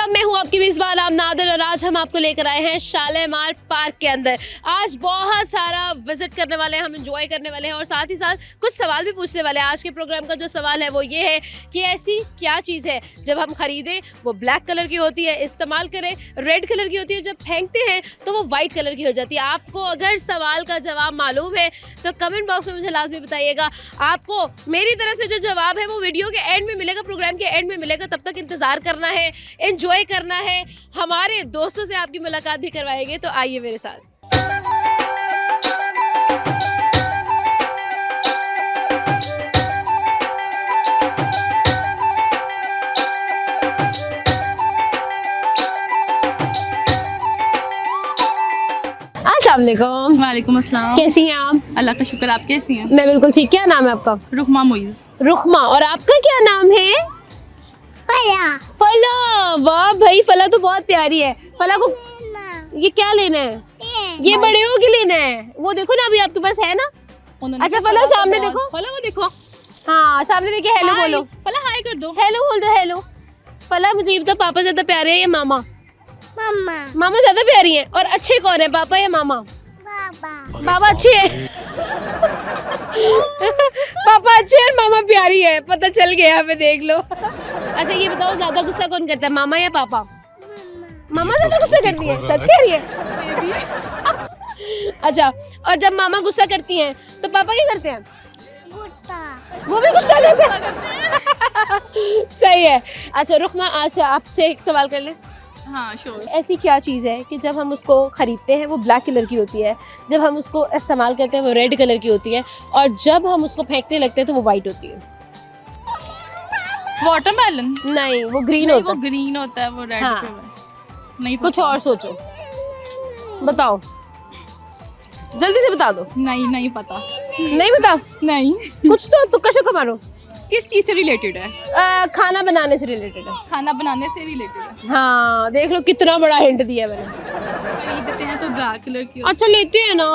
वालेकुम, मैं हूँ आपकी मेज़बान आम नादिर और आज हम आपको लेकर आए हैं शालीमार पार्क के अंदर। आज बहुत सारा विजिट करने वाले हैं, हम एंजॉय करने वाले हैं और साथ ही साथ कुछ सवाल भी पूछने वाले हैं। आज के प्रोग्राम का जो सवाल है वो ये है कि ऐसी क्या चीज़ है जब हम खरीदें वो ब्लैक कलर की होती है, इस्तेमाल करें रेड कलर की होती है, जब फेंकते हैं तो वो वाइट कलर की हो जाती है। आपको अगर सवाल का जवाब मालूम है तो कमेंट बॉक्स में मुझे लाजमी बताइएगा। आपको मेरी तरफ से जो जवाब है वो वीडियो के एंड में मिलेगा, प्रोग्राम के एंड में मिलेगा। तब तक इंतजार करना है, एंजॉय करना है, हमारे दोस्तों से आपकी मुलाकात भी करवाएंगे, तो आइए मेरे साथ। अस्सलाम वालेकुम। वालेकुम अस्सलाम। कैसी हैं आप? अल्लाह का शुक्र, आप कैसी हैं? मैं बिल्कुल ठीक। क्या नाम है आपका? रुखमा मुइज़। रुखमा। और आपका क्या नाम है? फला। फला, वाह भाई, फला तो बहुत प्यारी है। फला को ये क्या लेना है? ये बड़े हो के लेना है। वो देखो ना, अभी आपके पास है ना। अच्छा फला, सामने देखो। फला वो देखो। हाँ सामने देखिए, हेलो बोलो। फला हाय कर दो। हेलो बोल दो, हेलो। फला, मुझे ये बताओ, पापा ज्यादा प्यारे हैं या मामा? मम्मा। मामा ज्यादा प्यारी हैं। और अच्छे कौन है, पापा या मामा? बाबा। पापा अच्छे हैं। पापा अच्छे हैं, मामा प्यारी है, पता चल गया हमें, देख लो। अच्छा ये बताओ, ज्यादा गुस्सा कौन करता है, मामा या पापा? मामा ज्यादा गुस्सा करती है, सच कह रही है? अच्छा, और जब मामा गुस्सा करती हैं तो पापा क्या करते हैं? वो भी गुस्सा करते हैं। सही है। अच्छा रुखमा, आज से आपसे एक सवाल कर ले। हाँ श्योर। ऐसी क्या चीज़ है कि जब हम उसको खरीदते हैं वो ब्लैक कलर की होती है, जब हम उसको इस्तेमाल करते हैं वो रेड कलर की होती है, और जब हम उसको फेंकने लगते हैं तो वो वाइट होती है? वाटरमेलन। नहीं, वो ग्रीन नहीं, होता वो है। ग्रीन होता है, वो रेड हाँ। पे नहीं कुछ पता। और सोचो, बताओ, जल्दी से बता दो। नहीं पता। नहीं बता? नहीं। कुछ तो तुक्का शुक्का मारो। किस चीज से रिलेटेड है? खाना बनाने से रिलेटेड है। खाना बनाने से रिलेटेड है। हाँ देख लो, कितना बड़ा हिंट दिया मैंने। खरीदते हैं तो ब्लैक कलर की। अच्छा लेते हैं ना।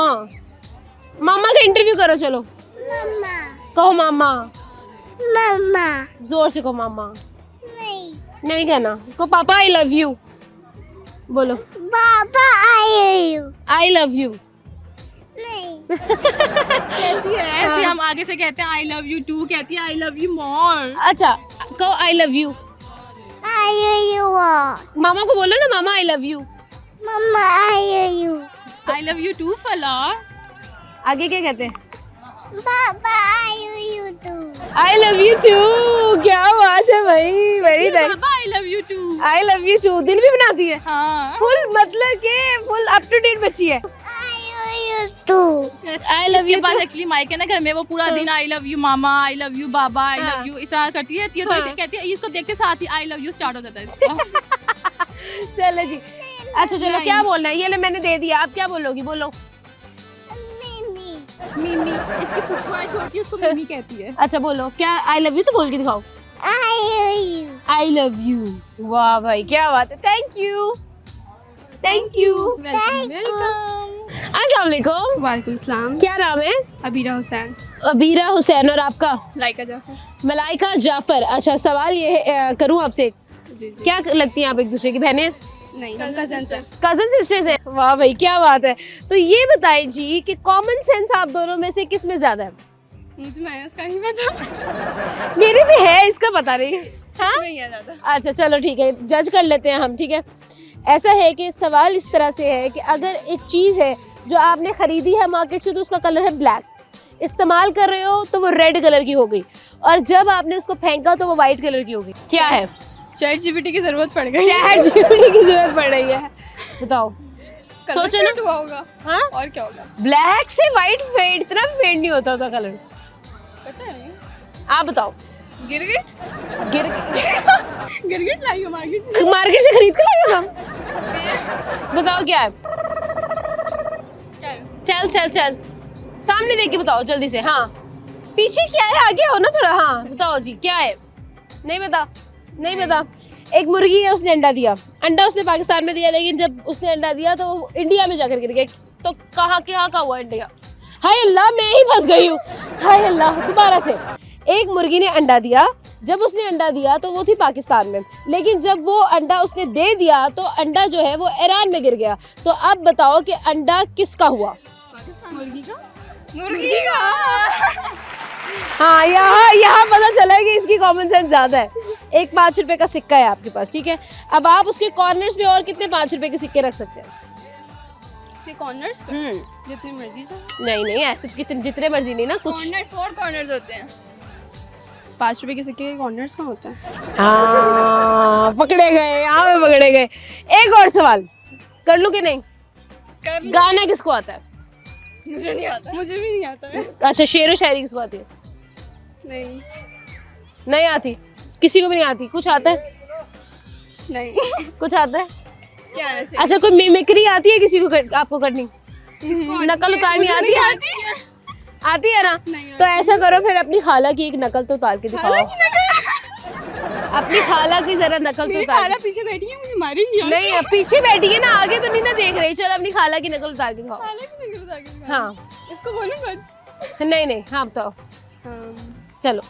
मामा का इंटरव्यू करो, चलो मम्मा। कहो मामा। मम्मा। जोर से कहो मामा। नहीं। नहीं कहना, को पापा आई लव यू बोलो। बाबा I you. I love you. नहीं। कहती है, फिर हम आगे से कहते हैं आई लव यू टू, कहती है आई लव यू मोर। अच्छा कहो I love you. I you. मामा को बोलो ना, मामा आई लव यू। मम्मा I you. I love you too फला। आगे क्या कहते हैं? बाबा I you too. I love you too. क्या बात है भाई, very nice. I love you too. I love you too दिल भी बनाती है। हाँ। फुल मतलब के फुल अप टू डेट बच्ची है। आई यू टू। आई लव इसके यू पास एक्चुअली माइक है ना घर में, वो पूरा दिन आई love you mama, I love you Baba, I love you इस तरह करती रहती है, तो इसे कहती है, इसको देखते साथ ही आई लव यू स्टार्ट हो जाता है इसका। चलो जी। अच्छा चलो, क्या बोलना है? ये ले मैंने दे दिया, आप क्या बोलोगी? बोलो। मिमी। इसकी फुफा है छोटी, उसको मिमी कहती है। अच्छा बोलो, क्या आई लव यू तो बोल के दिखाओ। आई यू। I love you. वाह भाई क्या बात है, thank you, thank you. Welcome. अस्सलाम वालेकुम। वालेकुम सलाम। क्या नाम है? अबीरा हुसैन। अबीरा हुसैन। और आपका? लाइका जाफर। मलाइका जाफर। अच्छा सवाल ये है, करूँ आपसे, जी जी। क्या लगती हैं आप एक दूसरे की बहनें? नहीं, हम कजन सर। कजन सिस्टर्स हैं। वाह भाई क्या बात है। तो ये बताएं जी कि कॉमन सेंस आप दोनों में से किस में ज्यादा है? मुझे मैं इसका नहीं पता। मेरे में है, इसका पता नहीं। हाँ नहीं है ज्यादा। अच्छा चलो ठीक है, जज कर लेते हैं हम, ठीक है। ऐसा है कि सवाल इस तरह से है कि अगर एक चीज़ है जो आपने खरीदी है मार्केट से तो उसका कलर है ब्लैक, इस्तेमाल कर रहे हो तो वो रेड कलर की हो गई, और जब आपने उसको फेंका तो वो वाइट कलर की हो गई। क्या है? चैट जीपीटी की जरूरत पड़ गई। चैट जीपीटी की जरूरत पड़ रही है, बताओ। सोचो ना। हुआ होगा। हाँ और क्या होगा? ब्लैक से वाइट फेड, इतना फेड नहीं होता था कलर। पता नहीं। आप बताओ। गिरगिट। गिर गिरगिट लाई हो मार्केट से। मार्केट से खरीद कर लाए हम। बताओ क्या है? चल चल चल, सामने देख के बताओ जल्दी से। हाँ पीछे क्या है, आगे हो ना थोड़ा। हाँ बताओ जी क्या है? नहीं बता, नहीं बता। एक मुर्गी है, उसने अंडा दिया। अंडा उसने पाकिस्तान में दिया, लेकिन जब उसने अंडा दिया तो वो इंडिया में जाकर गिर गया। तो कहाँ क्या का हुआ इंडिया? हाय अल्लाह, मैं ही फंस गई हूँ। हाय अल्लाह, दोबारा से। एक मुर्गी ने अंडा दिया, जब उसने अंडा दिया तो वो थी पाकिस्तान में, लेकिन जब वो अंडा उसने दे दिया तो अंडा जो है वो ईरान में गिर गया। तो अब बताओ कि अंडा किसका हुआ? मुर्गी का। हाँ, यहाँ पता चला है कि इसकी कॉमन सेंस ज्यादा है। एक 5 रुपए का सिक्का है आपके पास, ठीक है। अब आप उसके कॉर्नर्स पे और कितने 5 रुपए के सिक्के रख सकते हैं? कॉर्नर्स पे जितनी मर्जी चाहो। नहीं ऐसे जितने मर्जी नहीं ना, कुछ कॉर्नर 4 कॉर्नर्स होते हैं। 5 रुपए के सिक्के के कॉर्नर्स कहाँ होते हैं? हाँ, पकड़े गए, यहाँ पे पकड़े गए। एक और सवाल कर लूं कि नहीं? गाना किसको आता है? मुझे नहीं आता। मुझे भी नहीं आता है। अच्छा, शेर व शायरी किसको आती है? नहीं आती, किसी को भी नहीं आती। कुछ आता है? नहीं। कुछ आता है? क्या आना चाहिए? अच्छा, कोई मिमिक्री आती है किसी को आपको करनी? नकल उतारनी आती है? आती है ना? तो ऐसा करो फिर, अपनी खाला की एक नकल तो उतार के दिखाओ। अपनी खाला की जरा नकल तो उतार। खाला पीछे बैठी है, मुझे मारेंगी। नहीं, अब पीछे बैठी है ना, आगे तो नहीं ना देख रही। चलो अपनी खाला की नकल उतार के दिखाओ। खाला की नकल उतार के। हाँ, इसको बोलूं कुछ? नहीं, हाँ बताओ। चलो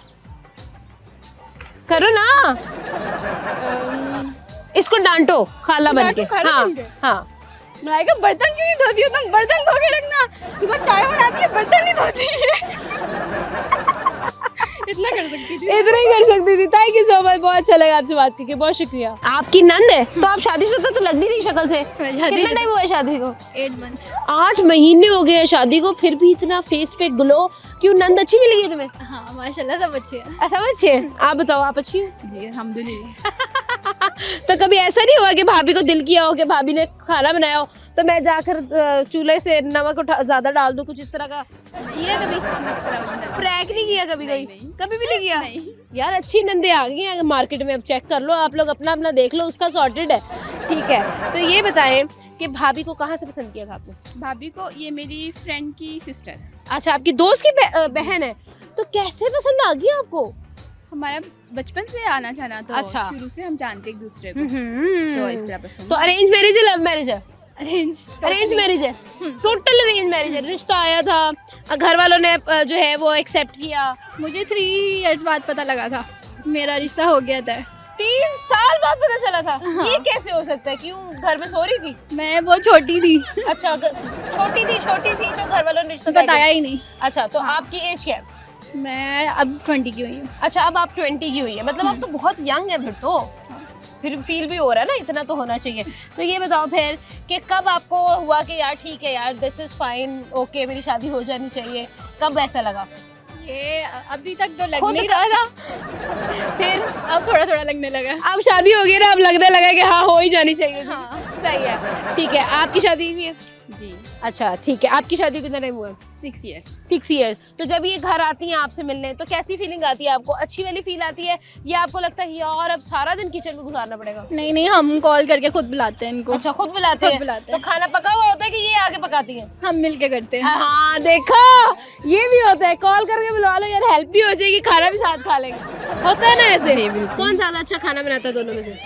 करो ना, इसको डांटो खाला बन के। हाँ, मलाइका बर्तन क्यों नहीं धोती हो तुम? बर्तन धो के रखना। सुबह चाय बनाती है, बर्तन नहीं धोती है। इतना कर सकती थी। इतना ही कर सकती थी। थैंक यू सो मच, बहुत अच्छा लगा आपसे बात करके, बहुत शुक्रिया। आपकी नंद है तो आप शादीशुदा तो लगती नहीं शक्ल से। कितना टाइम हुआ है शादी को? 8 मंथ। 8 महीने हो गए हैं शादी को, फिर भी इतना फेस पे ग्लो। क्यों, नंद अच्छी मिली है तुम्हें? हाँ माशाल्लाह, सब अच्छे हैं। ऐसा अच्छे हैं? आप बताओ, आप अच्छी हैं? जी अल्हम्दुलिल्लाह। तो कभी ऐसा नहीं हुआ कि भाभी को दिल किया हो कि भाभी ने खाना बनाया हो तो मैं जाकर चूल्हे से नमक ज्यादा डाल दूं, कुछ इस तरह का किया कभी? प्रैंक नहीं किया कभी? कभी भी नहीं किया? यार, अच्छी नंदे आ गई हैं मार्केट में, अब चेक कर लो आप लोग, अपना देख लो, उसका सॉर्टेड है। ठीक है, तो ये बताएं कि भाभी को कहाँ से पसंद किया था आपने? भाभी को, ये मेरी फ्रेंड की सिस्टर। अच्छा, आपकी दोस्त की बहन है, तो कैसे पसंद आ गई आपको? हमारा बचपन से आना जाना, तो अच्छा। शुरू से हम जानते एक दूसरे को, तो इस तरह पसंद। तो अरेंज मैरिज है, लव मैरिज है? अरेंज मैरिज है, टोटल अरेंज मैरिज है। रिश्ता आया था, घर वालों ने जो है वो एक्सेप्ट किया? मुझे 3 इयर्स बाद पता लगा था मेरा रिश्ता हो गया था। 3 साल बाद पता चला था? हाँ। ये कैसे हो सकता है? क्यों, घर में सो रही थी? मैं बहुत छोटी थी। अच्छा, छोटी थी तो घर वालों ने रिश्ता बताया ही नहीं। अच्छा, तो आपकी एज क्या है? मैं अब 20 की हुई हूँ। अच्छा, अब आप 20 की हुई है, मतलब आप तो बहुत यंग है फिर फील भी हो रहा है ना, इतना तो होना चाहिए। तो ये बताओ फिर कि कब आपको हुआ कि यार ठीक है यार, दिस इज फाइन, ओके, मेरी शादी हो जानी चाहिए? कब ऐसा लगा? ये अभी तक तो लग नहीं रहा था, फिर अब थोड़ा लगने लगा। अब शादी हो गई ना, अब लगने लगा कि हाँ हो ही जानी चाहिए। हाँ। सही है, ठीक है। आपकी शादी हुई है? जी। अच्छा, ठीक है। आपकी शादी कितना टाइम हुआ? 6 इयर्स। 6 इयर्स। तो जब ये घर आती हैं आपसे मिलने, तो कैसी फीलिंग आती है आपको? अच्छी वाली फील आती है या आपको लगता है यार अब सारा दिन किचन में गुजारना पड़ेगा? नहीं, हम कॉल करके खुद बुलाते हैं इनको। अच्छा, खुद बुलाते हैं? तो खाना पका हुआ होता है कि ये आके पकाती हैं? हम मिलके करते हैं। हाँ, देखो, ये भी होता है, कॉल करके बुलवा लो यार, हेल्प भी हो जाएगी, खाना भी साथ खा लेंगे। होता है ना ऐसे? जी, बिल्कुल। कौन ज्यादा अच्छा खाना बनाता है दोनों में से?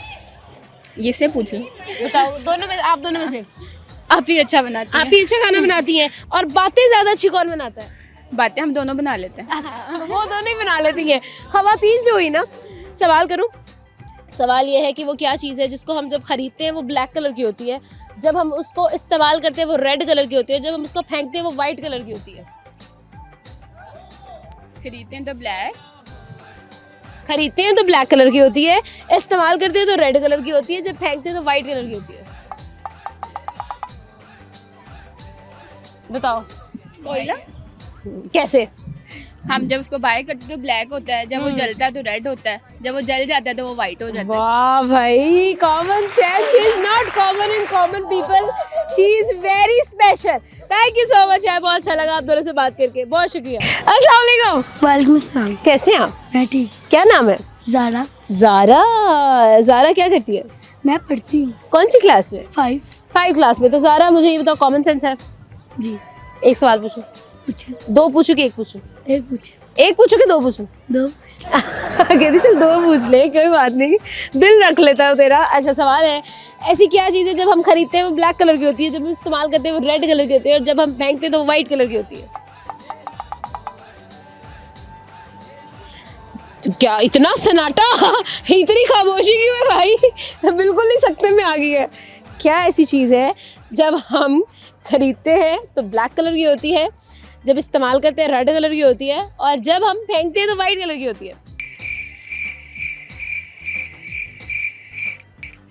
ये से पूछ लो। बताओ, दोनों में, आप दोनों में से? आप ही अच्छा बनाती हैं। आप ही अच्छा खाना बनाती हैं। और बातें ज्यादा अच्छी कौन बनाता है? बातें हम दोनों बना लेते हैं। अच्छा, वो दोनों ही बना लेती हैं। खवातीन जो हुई ना, सवाल करूं? सवाल ये है कि वो क्या चीज़ है जिसको हम जब खरीदते हैं वो ब्लैक कलर की होती है, जब हम उसको इस्तेमाल करते हैं वो रेड कलर की होती है, जब हम उसको फेंकते हैं वो वाइट कलर की होती है? खरीदते हैं तो ब्लैक, खरीदते हैं तो ब्लैक कलर की होती है, इस्तेमाल करते हैं तो रेड कलर की होती है, जब फेंकते हैं तो वाइट कलर की होती है। बताओ। कोयला। कैसे? हम जब उसको बाय करते हैं तो ब्लैक होता है, जब वो जलता है तो रेड होता है, जब वो जल जाता है तो वो व्हाइट हो जाता है। वाह भाई, common sense is not common in common people, she is very special. Thank you so much यार, बहुत अच्छा लगा आप दोनों से बात करके, बहुत शुक्रिया। अस्सलाम वालेकुम। वालेकुम सलाम। कैसे हैं आप? मैं ठीक। क्या नाम है? ज़ारा। ज़ारा क्या करती है? मैं पढ़ती हूँ कौन सी क्लास में? 5 क्लास में। तो ज़ारा मुझे ये बताओ, कॉमन सेंस है? जी। एक सवाल पूछूं? पूछे। 2 पूछूं कि 1 पूछूं? 1 पूछे। 1 पूछूं कि 2 पूछूं? 2 कहती चल 2 पूछ ले, कोई बात नहीं, दिल रख लेता हूँ तेरा। अच्छा, सवाल है, ऐसी क्या चीज़ है जब हम खरीदते हैं वो ब्लैक कलर की होती है, जब हम इस्तेमाल करते हैं वो रेड कलर की होती है, और जब हम फेंकते हैं तो वो वाइट कलर की होती है? क्या इतना सन्नाटा, इतनी खामोशी क्यों है भाई? बिल्कुल नहीं सकते में आ गई है। क्या ऐसी चीज़ है जब हम खरीदते हैं तो ब्लैक कलर की होती है, जब इस्तेमाल करते हैं रेड कलर की होती है, और जब हम फेंकते हैं तो वाइट कलर की होती है?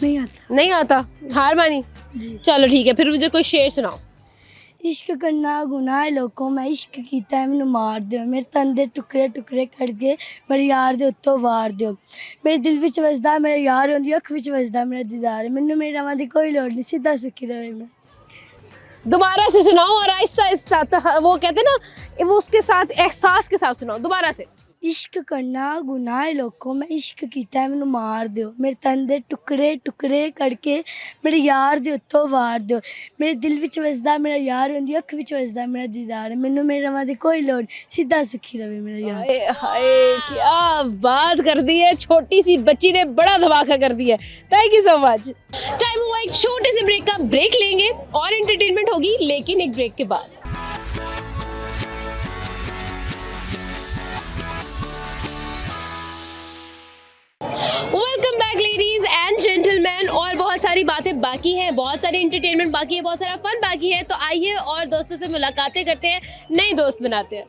नहीं आता नहीं आता, हार मानी? जी। चलो ठीक है, फिर मुझे कोई शेर सुनाओ। इश्क करना गुनाह है लोगों, मैं इश्क कीता है मैनू मार दियो, मेरे तन दे टुकड़े टुकड़े करके मेरे यार दे उत्तों वार दियो, मेरे दिल विच वसदा मेरा यार, उनदी अख विच वसदा मेरा दीदार, मैनू मेरे रवां दी कोई लोड़ नहीं, सीधा सुखी रहे मैं। दोबारा से सुनाओ और आहिस्ता आहिस्ता, वो कहते हैं ना, वो उसके साथ एहसास के साथ सुनाओ, दोबारा से। इश्क करना गुनाह है लोगों, मैं इश्क कीता है मैनू मार दियो, मेरे तन दे टुकड़े टुकड़े करके मेरे यार दे उत्तों वार दियो, मेरे दिल विच वसदा मेरा यार, उनदी अख विच वसदा मेरा दीदार, मैनू मेरे रवां दी कोई लोड़, सीधा सुखी रहे मेरा यार। हाय हाय, क्या बात कर दी है, छोटी सी बच्ची ने बड़ा धमाका कर दिया। Thank you so much. Time हुआ एक छोटे से ब्रेक का, ब्रेक लेंगे और एंटरटेनमेंट होगी, लेकिन एक ब्रेक के बाद। Welcome back ladies and gentleman. और बहुत सारी बातें बाकी हैं, बहुत सारी एंटरटेनमेंट बाकी है, बहुत सारा फन बाकी है, तो आइए और दोस्तों से मुलाकातें करते हैं, नए दोस्त बनाते हैं।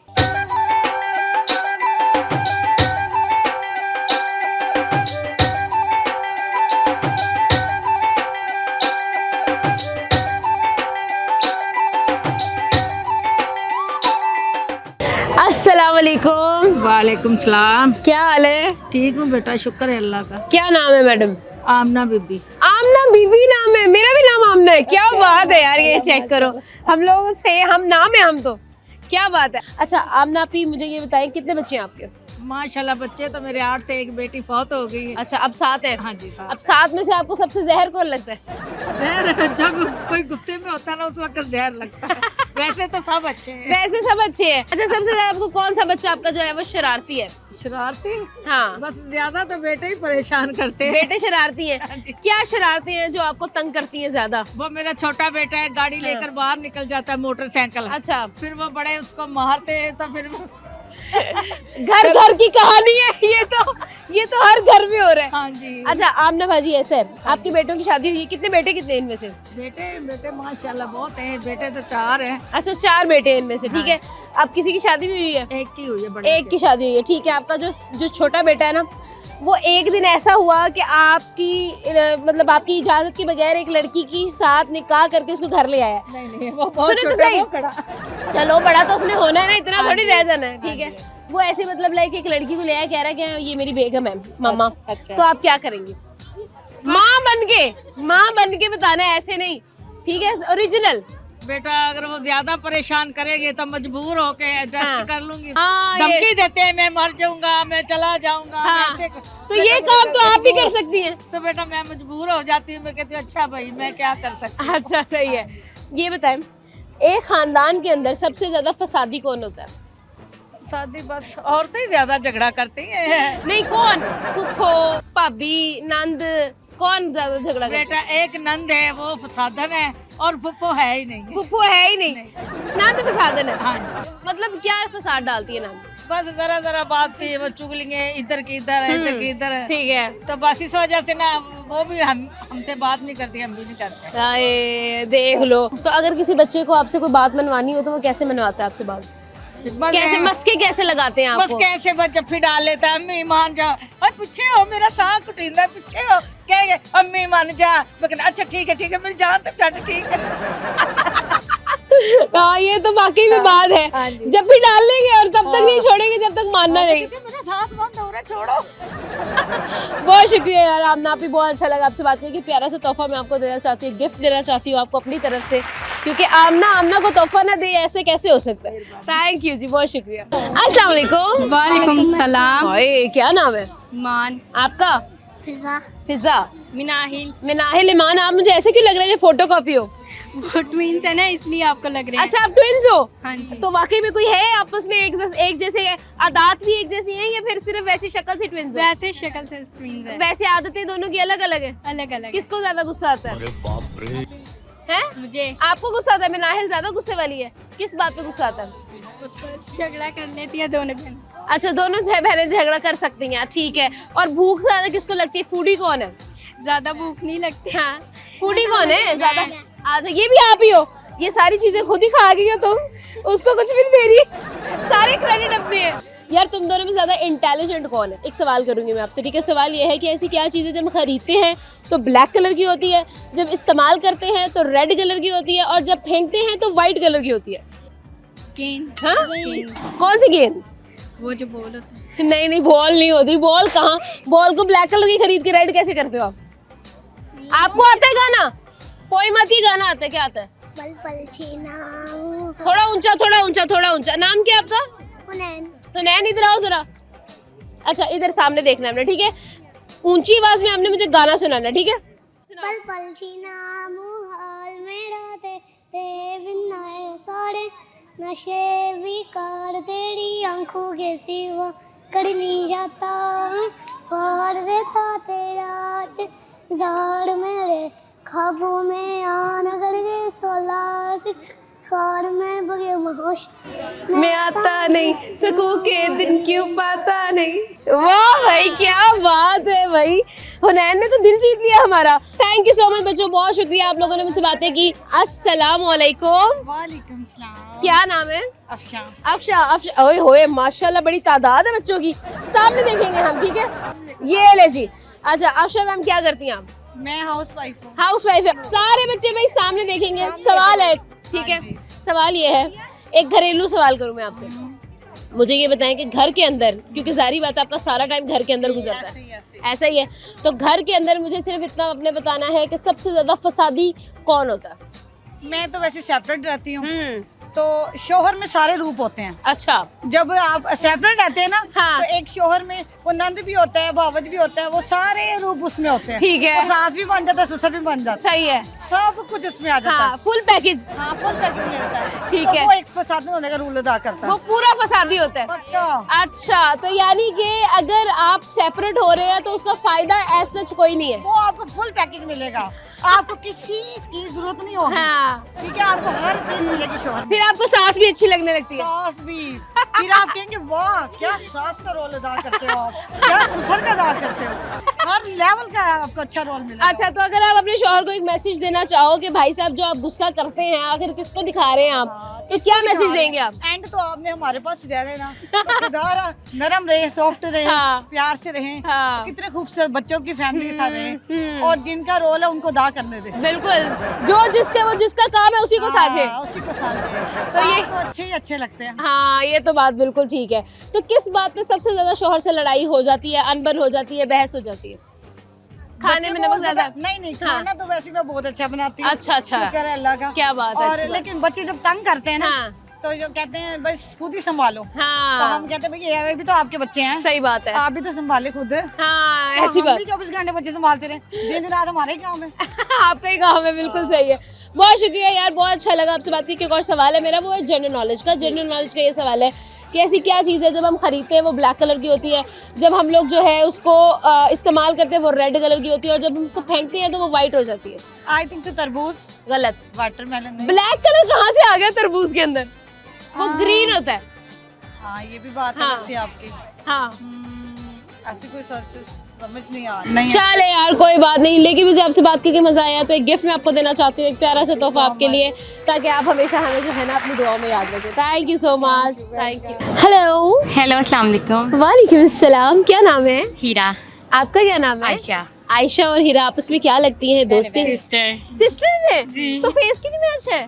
अस्सलाम वालेकुम। वालेकुम सलाम। क्या हाल है? ठीक हूँ बेटा, शुक्र है अल्लाह का। क्या नाम है मैडम? आमना बीबी। आमना बीबी नाम है, मेरा भी नाम आमना है। क्या बात है यार, ये चेक करो, हम लोग से हम नाम है, हम तो क्या बात है। अच्छा आमना पी, मुझे ये बताएं कितने बच्चे हैं आपके? माशाल्लाह बच्चे तो मेरे 8 थे, एक बेटी फौत हो गई है। अच्छा अब 7 हैं। हाँ जी, 7 अब 7 में से आपको सबसे जहर कौन लगता है? है। जब कोई गुस्से में होता है ना उस वक्त जहर लगता है, वैसे तो सब अच्छे हैं। वैसे सब अच्छे हैं। अच्छा सबसे ज्यादा आपको कौन सा बच्चा आपका जो है वो शरारती है? शरारती? हाँ बस ज्यादा तो बेटे ही परेशान करते हैं। बेटे शरारती हैं। हाँ जी। क्या शरारती हैं जो आपको तंग करती हैं ज्यादा? वो मेरा छोटा बेटा है, गाड़ी लेकर बाहर निकल जाता है, मोटरसाइकिल। अच्छा फिर वो बड़े उसको मारते हैं, तो फिर घर घर की कहानी है ये तो हर घर में हो रहा है। हाँ जी। अच्छा आमना भाजी, ऐसे है आपके बेटों की शादी हुई है, कितने बेटे कितने इनमें से? बेटे माशाल्लाह बहुत हैं, बेटे तो 4 हैं। अच्छा 4 बेटे हैं इनमें से, ठीक है। अब किसी की शादी भी हुई है? एक की हुई है, बड़े एक की शादी हुई है, ठीक है। आपका जो छोटा बेटा है ना, वो एक दिन ऐसा हुआ कि मतलब आपकी इजाजत के बगैर एक लड़की की साथ निकाह करके उसको घर ले आया। नहीं वो बहुत सुनो तो छोटा, सही। वो खड़ा। चलो बड़ा तो उसने होना है ना, इतना हाँ थोड़ी जी, रह जाना है, हाँ ठीक है। जी। वो ऐसे मतलब लाइक एक लड़की को ले आया, कह रहा है कि ये मेरी बेगम है मम्मा। अच्छा। तो आप क्या करेंगे? माँ बन के बताना है, ऐसे नहीं, ठीक है, ओरिजिनल। बेटा अगर वो ज्यादा परेशान करेंगे तो मजबूर होके एडजस्ट हाँ। कर लूंगी। हाँ, धमकी देते हैं मैं मर जाऊंगा, मैं चला जाऊंगा। हाँ। मैं ऐसे तो ये काम तो आप भी कर सकती हैं। तो बेटा मैं मजबूर हो जाती हूँ, मैं कहती हूँ अच्छा भाई मैं क्या कर सकती हूँ। अच्छा सही है। ये बताएं, एक खानदान के अंदर सबसे ज्यादा फसादी कौन होता है? शादी बस औरतें ही ज्यादा झगड़ा करती हैं। नहीं, कौन? फुफो, भाभी, नंद, कौन ज्यादा झगड़ा करता है? बेटा एक नंद है, वो फसादन है, और फुप्पो है ही नहीं। फुफो है ही नहीं, नंद फसादन है। हाँ जी। मतलब क्या फसाद डालती है नंद? बस जरा जरा बात की वो चुगलियाँ, इधर की इधर है, इधर की इधर है। ठीक है। तो बस इस वजह से ना वो भी हमसे बात नहीं करती, हम भी नहीं करते। आए, देख लो। तो अगर किसी बच्चे को आपसे कोई बात मनवानी हो तो वो कैसे मनवाता है आपसे बात? बस कैसे मस्के कैसे लगाते हैं बस आपको? कैसे बस जफ्फी डाल लेता है, अम्मी मान जा, और पीछे हो मेरा साह कुटिंदा, पीछे हो, कहेंगे अम्मी मान जा, मैं कहना अच्छा ठीक है मेरी जान तो छड़, ठीक है। हाँ ये तो वाकई में बात है, हाँ जी। जब भी डाल लेंगे और तब तक नहीं छोड़ेंगे जब तक मानना नहीं। कहते, मेरा सांस बंद हो रहा है, छोड़ो। बहुत शुक्रिया यार आमना, आप भी बहुत अच्छा लगा आपसे बात करके। प्यारा सा तोहफा मैं आपको देना चाहती हूँ, गिफ्ट देना चाहती हूँ आपको अपनी तरफ से, क्योंकि आमना को तोहफा ना दे, ऐसे कैसे हो सकता है। थैंक यू जी, बहुत शुक्रिया। अस्सलाम वालेकुम। वालेकुम सलाम। ओए क्या नाम है मान। आपका? फिजा फिजा। मिनाहिल। ईमान, आप मुझे ऐसे क्यों लग रहा है फोटो कॉपी हो? वो ट्विंस है ना, इसलिए आपको लग रहा है। अच्छा आप ट्विंस हो? हाँ जी। तो वाकई में कोई है आपस में एक जैसे, आदत भी एक जैसी हैं या फिर सिर्फ वैसी शक्ल से ट्विंस हो? वैसे शक्ल से ट्विंस है, वैसे आदतें दोनों की अलग अलग है। अलग अलग। किसको ज्यादा गुस्सा आता है? है? मुझे आपको गुस्सा आता है? मैं नाहिल ज्यादा गुस्से वाली है, किस बात पे गुस्सा आता है? झगड़ा कर लेती है दोनों बहन। अच्छा, दोनों बहनें झगड़ा कर सकती हैं, ठीक है। और भूख ज्यादा किसको लगती है? फूडी कौन है? ज्यादा भूख नहीं लगती। हाँ, फूडी कौन है ज्यादा? अच्छा, ये भी आप ही हो? ये सारी चीजें खुद ही खा गई हो तुम, उसको कुछ भी नहीं दे रही, सारे क्रेडिट अपने हैं। यार तुम दोनों में ज्यादा इंटेलिजेंट कौन है? एक सवाल करूंगी मैं आपसे, ठीक है? सवाल ये है कि ऐसी क्या चीजें जब हम खरीदते हैं तो ब्लैक कलर की होती है, जब इस्तेमाल करते हैं तो रेड कलर की होती है, और जब फेंकते हैं तो व्हाइट कलर की होती है? गेंद। हाँ? गेंद। कौन सी गेंद? वो जो बॉल होता है। नहीं नहीं, बॉल नहीं होती। बॉल कहाँ? बॉल को ब्लैक कलर की खरीद के रेड कैसे करते हो आप? आपको आता है गाना? कोई मत ही गाना आता है, क्या आता है? पल पल छीना थोड़ा ऊंचा, थोड़ा ऊंचा, थोड़ा ऊंचा। नाम क्या आपका? हुनैन तो नैन, इधर आओ जरा। अच्छा, इधर सामने देखना है हमने, ठीक है? ऊंची आवाज में आपने मुझे गाना सुनाना, ठीक है? पल पल छीना मुहाल मेरा ते बिना सारे नशे भी कर तेरी आंखों के सिवा कर नहीं जाता पार देता तेरा जार मेरे ख्वाबों में आना करके सोला कार में बगे महोश मैं आता नहीं सकूं के दिन क्यों पाता नहीं। वाह भाई, क्या बात है भाई, हुनैन ने तो दिल जीत लिया हमारा। थैंक यू सो मच बच्चों, बहुत शुक्रिया आप लोगों ने मुझसे बातें की। अस्सलाम वालेकुम। वालेकुम सलाम। क्या नाम है? अफशा। अफशा। अफशा, ओए होए, माशाल्लाह बड़ी तादाद है बच्चों की। सामने देखेंगे हम, ठीक है? ये ले जी। अच्छा अफशा मैम, क्या करती हैं आप? मैं हाउस वाइफ हूँ। हाउस वाइफ है। सारे बच्चे भाई सामने देखेंगे। सवाल है, ठीक है? सवाल ये है, एक घरेलू सवाल करूं मैं आपसे। मुझे ये बताएं कि घर के अंदर, क्योंकि जारी बात है आपका सारा टाइम घर के अंदर गुजरता है, ऐसा ही है, तो घर के अंदर मुझे सिर्फ इतना अपने बताना है कि सबसे ज्यादा फसादी कौन होता है? मैं तो वैसे सेपरेट रहती हूँ, तो शोहर में सारे रूप होते हैं। अच्छा। जब आप सेपरेट रहते हैं ना, हाँ। तो एक शोहर में वो नंद भी होता है, भावज भी होता है, वो सारे रूप उसमें होते हैं। ठीक है। वो सास भी बन जाता है, ससुर भी बन जाता है, सही है। सब कुछ उसमें आ जाता हाँ, फुल पैकेज। है। हाँ, फुल पैकेज मिलता है। ठीक तो है। वो एक फसाद होने का रूल अदा करता वो है। पूरा फसादी होता है। पक्का। अच्छा, तो यानी कि अगर आप सेपरेट हो रहे हैं तो उसका फायदा एज सच कोई नहीं है। वो आपको फुल पैकेज मिलेगा, आपको किसी की जरूरत नहीं होगी। हाँ। ठीक है, आपको हर चीज मिलेगी शोहर में। फिर आपको सास भी अच्छी लगने लगती है। सास भी, फिर आप कहेंगे वाह क्या सास का रोल अदा करते हो आप, क्या ससुर का अदा करते हो, हर लेवल का आपको अच्छा रोल मिलेगा। अच्छा, तो अगर आप अपने शौहर को एक मैसेज देना चाहो कि भाई साहब जो आप गुस्सा करते हैं आखिर किसको दिखा रहे हैं आप, तो क्या मैसेज देंगे आप? एंड तो आपने हमारे पास रह देना, तो खुदा नरम रहे, सॉफ्ट रहे, हाँ। प्यार से रहे, हाँ। कितने खूबसूरत बच्चों की फैमिली के साथ रहे, और जिनका रोल है उनको अदा करने दे। बिल्कुल, जो जिसका काम है उसी को साझे। हाँ, उसी को साथ दे। तो ये आप तो अच्छे ही अच्छे लगते हैं। हाँ, ये तो बात बिल्कुल ठीक है। तो किस बात पे सबसे ज्यादा शौहर से लड़ाई हो जाती है, अनबन हो जाती है, बहस हो जाती है? खाने बच्चे में बहुत नमक ज्यादा? नहीं हाँ। खाना तो वैसे मैं बहुत अच्छा बनाती हूँ। अच्छा, अच्छा। शुक्र है अल्लाह का। क्या बात है, और अच्छी बात। लेकिन बच्चे जब तंग करते हैं ना, हाँ। तो जो कहते हैं बस खुद ही संभालो, तो हाँ, हम कहते हैं भैया ये भी तो आपके बच्चे हैं, सही बात है। आप भी तो संभाले खुद। हाँ, तो ऐसी हम बात। भी 24 घंटे बच्चे संभालते रहे, दिन रात हमारे ही काम है। आपका ही काम है, बिल्कुल सही है। बहुत शुक्रिया यार, बहुत अच्छा लगा आपसे बात करके। एक और सवाल है मेरा, वो है जनरल नॉलेज का। जनरल नॉलेज का ये सवाल है कि ऐसी क्या चीज़ है जब हम खरीदते हैं वो ब्लैक कलर की होती है, जब हम लोग जो है उसको इस्तेमाल करते हैं वो रेड कलर की होती है, और जब हम उसको फेंकते हैं तो वो व्हाइट हो जाती है? आई थिंक सो तरबूज। गलत। वाटरमेलन नहीं। ब्लैक कलर कहाँ से आ गया तरबूज के अंदर? वो ग्रीन होता है। हाँ, ये भी बात है हाँ। वैसे आपकी। हाँ, ऐसी कोई सर्च समझ नहीं आ रही। नहीं चले यार कोई बात नहीं, लेकिन मुझे आपसे बात करके मजा आया। तो एक गिफ्ट मैं आपको देना चाहती हूँ, एक प्यारा सा तोहफा आपके लिए, ताकि आप हमेशा हमें जो है ना अपनी दुआओं में याद रखें। Thank you so much. Thank you. Hello. Hello, अस्सलाम वालेकुम। वालेकुम अस्सलाम। क्या नाम है? हीरा। आपका क्या नाम है? आयशा। आयशा और हीरा आपस में क्या लगती हैं? दोस्ती? सिस्टर। सिस्टर्स हैं? जी। तो फेस की नहीं मैच है?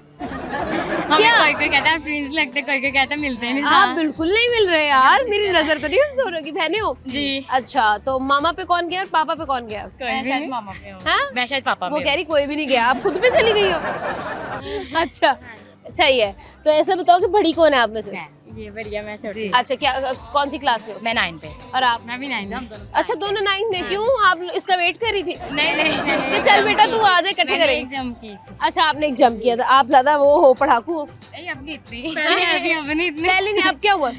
हमें कोई कोई कहता है ट्विंस लगते, कोई कोई कहता है मिलते नहीं। आप बिल्कुल नहीं मिल रहे यार, मेरी नजर तो नहीं हम सोरों की बहनें हो। जी। अच्छा, तो मामा पे कौन गया और पापा पे कौन गया? मैं शायद मामा पे हूँ। हाँ? मैं शायद पापा वो पे कह रही कोई भी नहीं गया, आप खुद पे चली गई हो। अच्छा, सही है। तो ऐसा बताओ कि बड़ी कौन है आप में से? हूँ। ये बढ़िया, मैं छोटी। अच्छा, क्या कौन सी क्लास में हो? मैं 9 पे। और आप? मैं भी 9 हूँ। अच्छा, दोनों 9 में। क्यों, आप इसका वेट कर रही थी? नहीं। चल बेटा तू आ जा, इकट्ठे करेंगे। एग्जाम की थी। अच्छा, आपने एक जंप किया था। आप ज्यादा वो हो, पढ़ाकू हो? नहीं, अपनी इतनी अपनी इतनी पहले नहीं, अब क्या हुआ?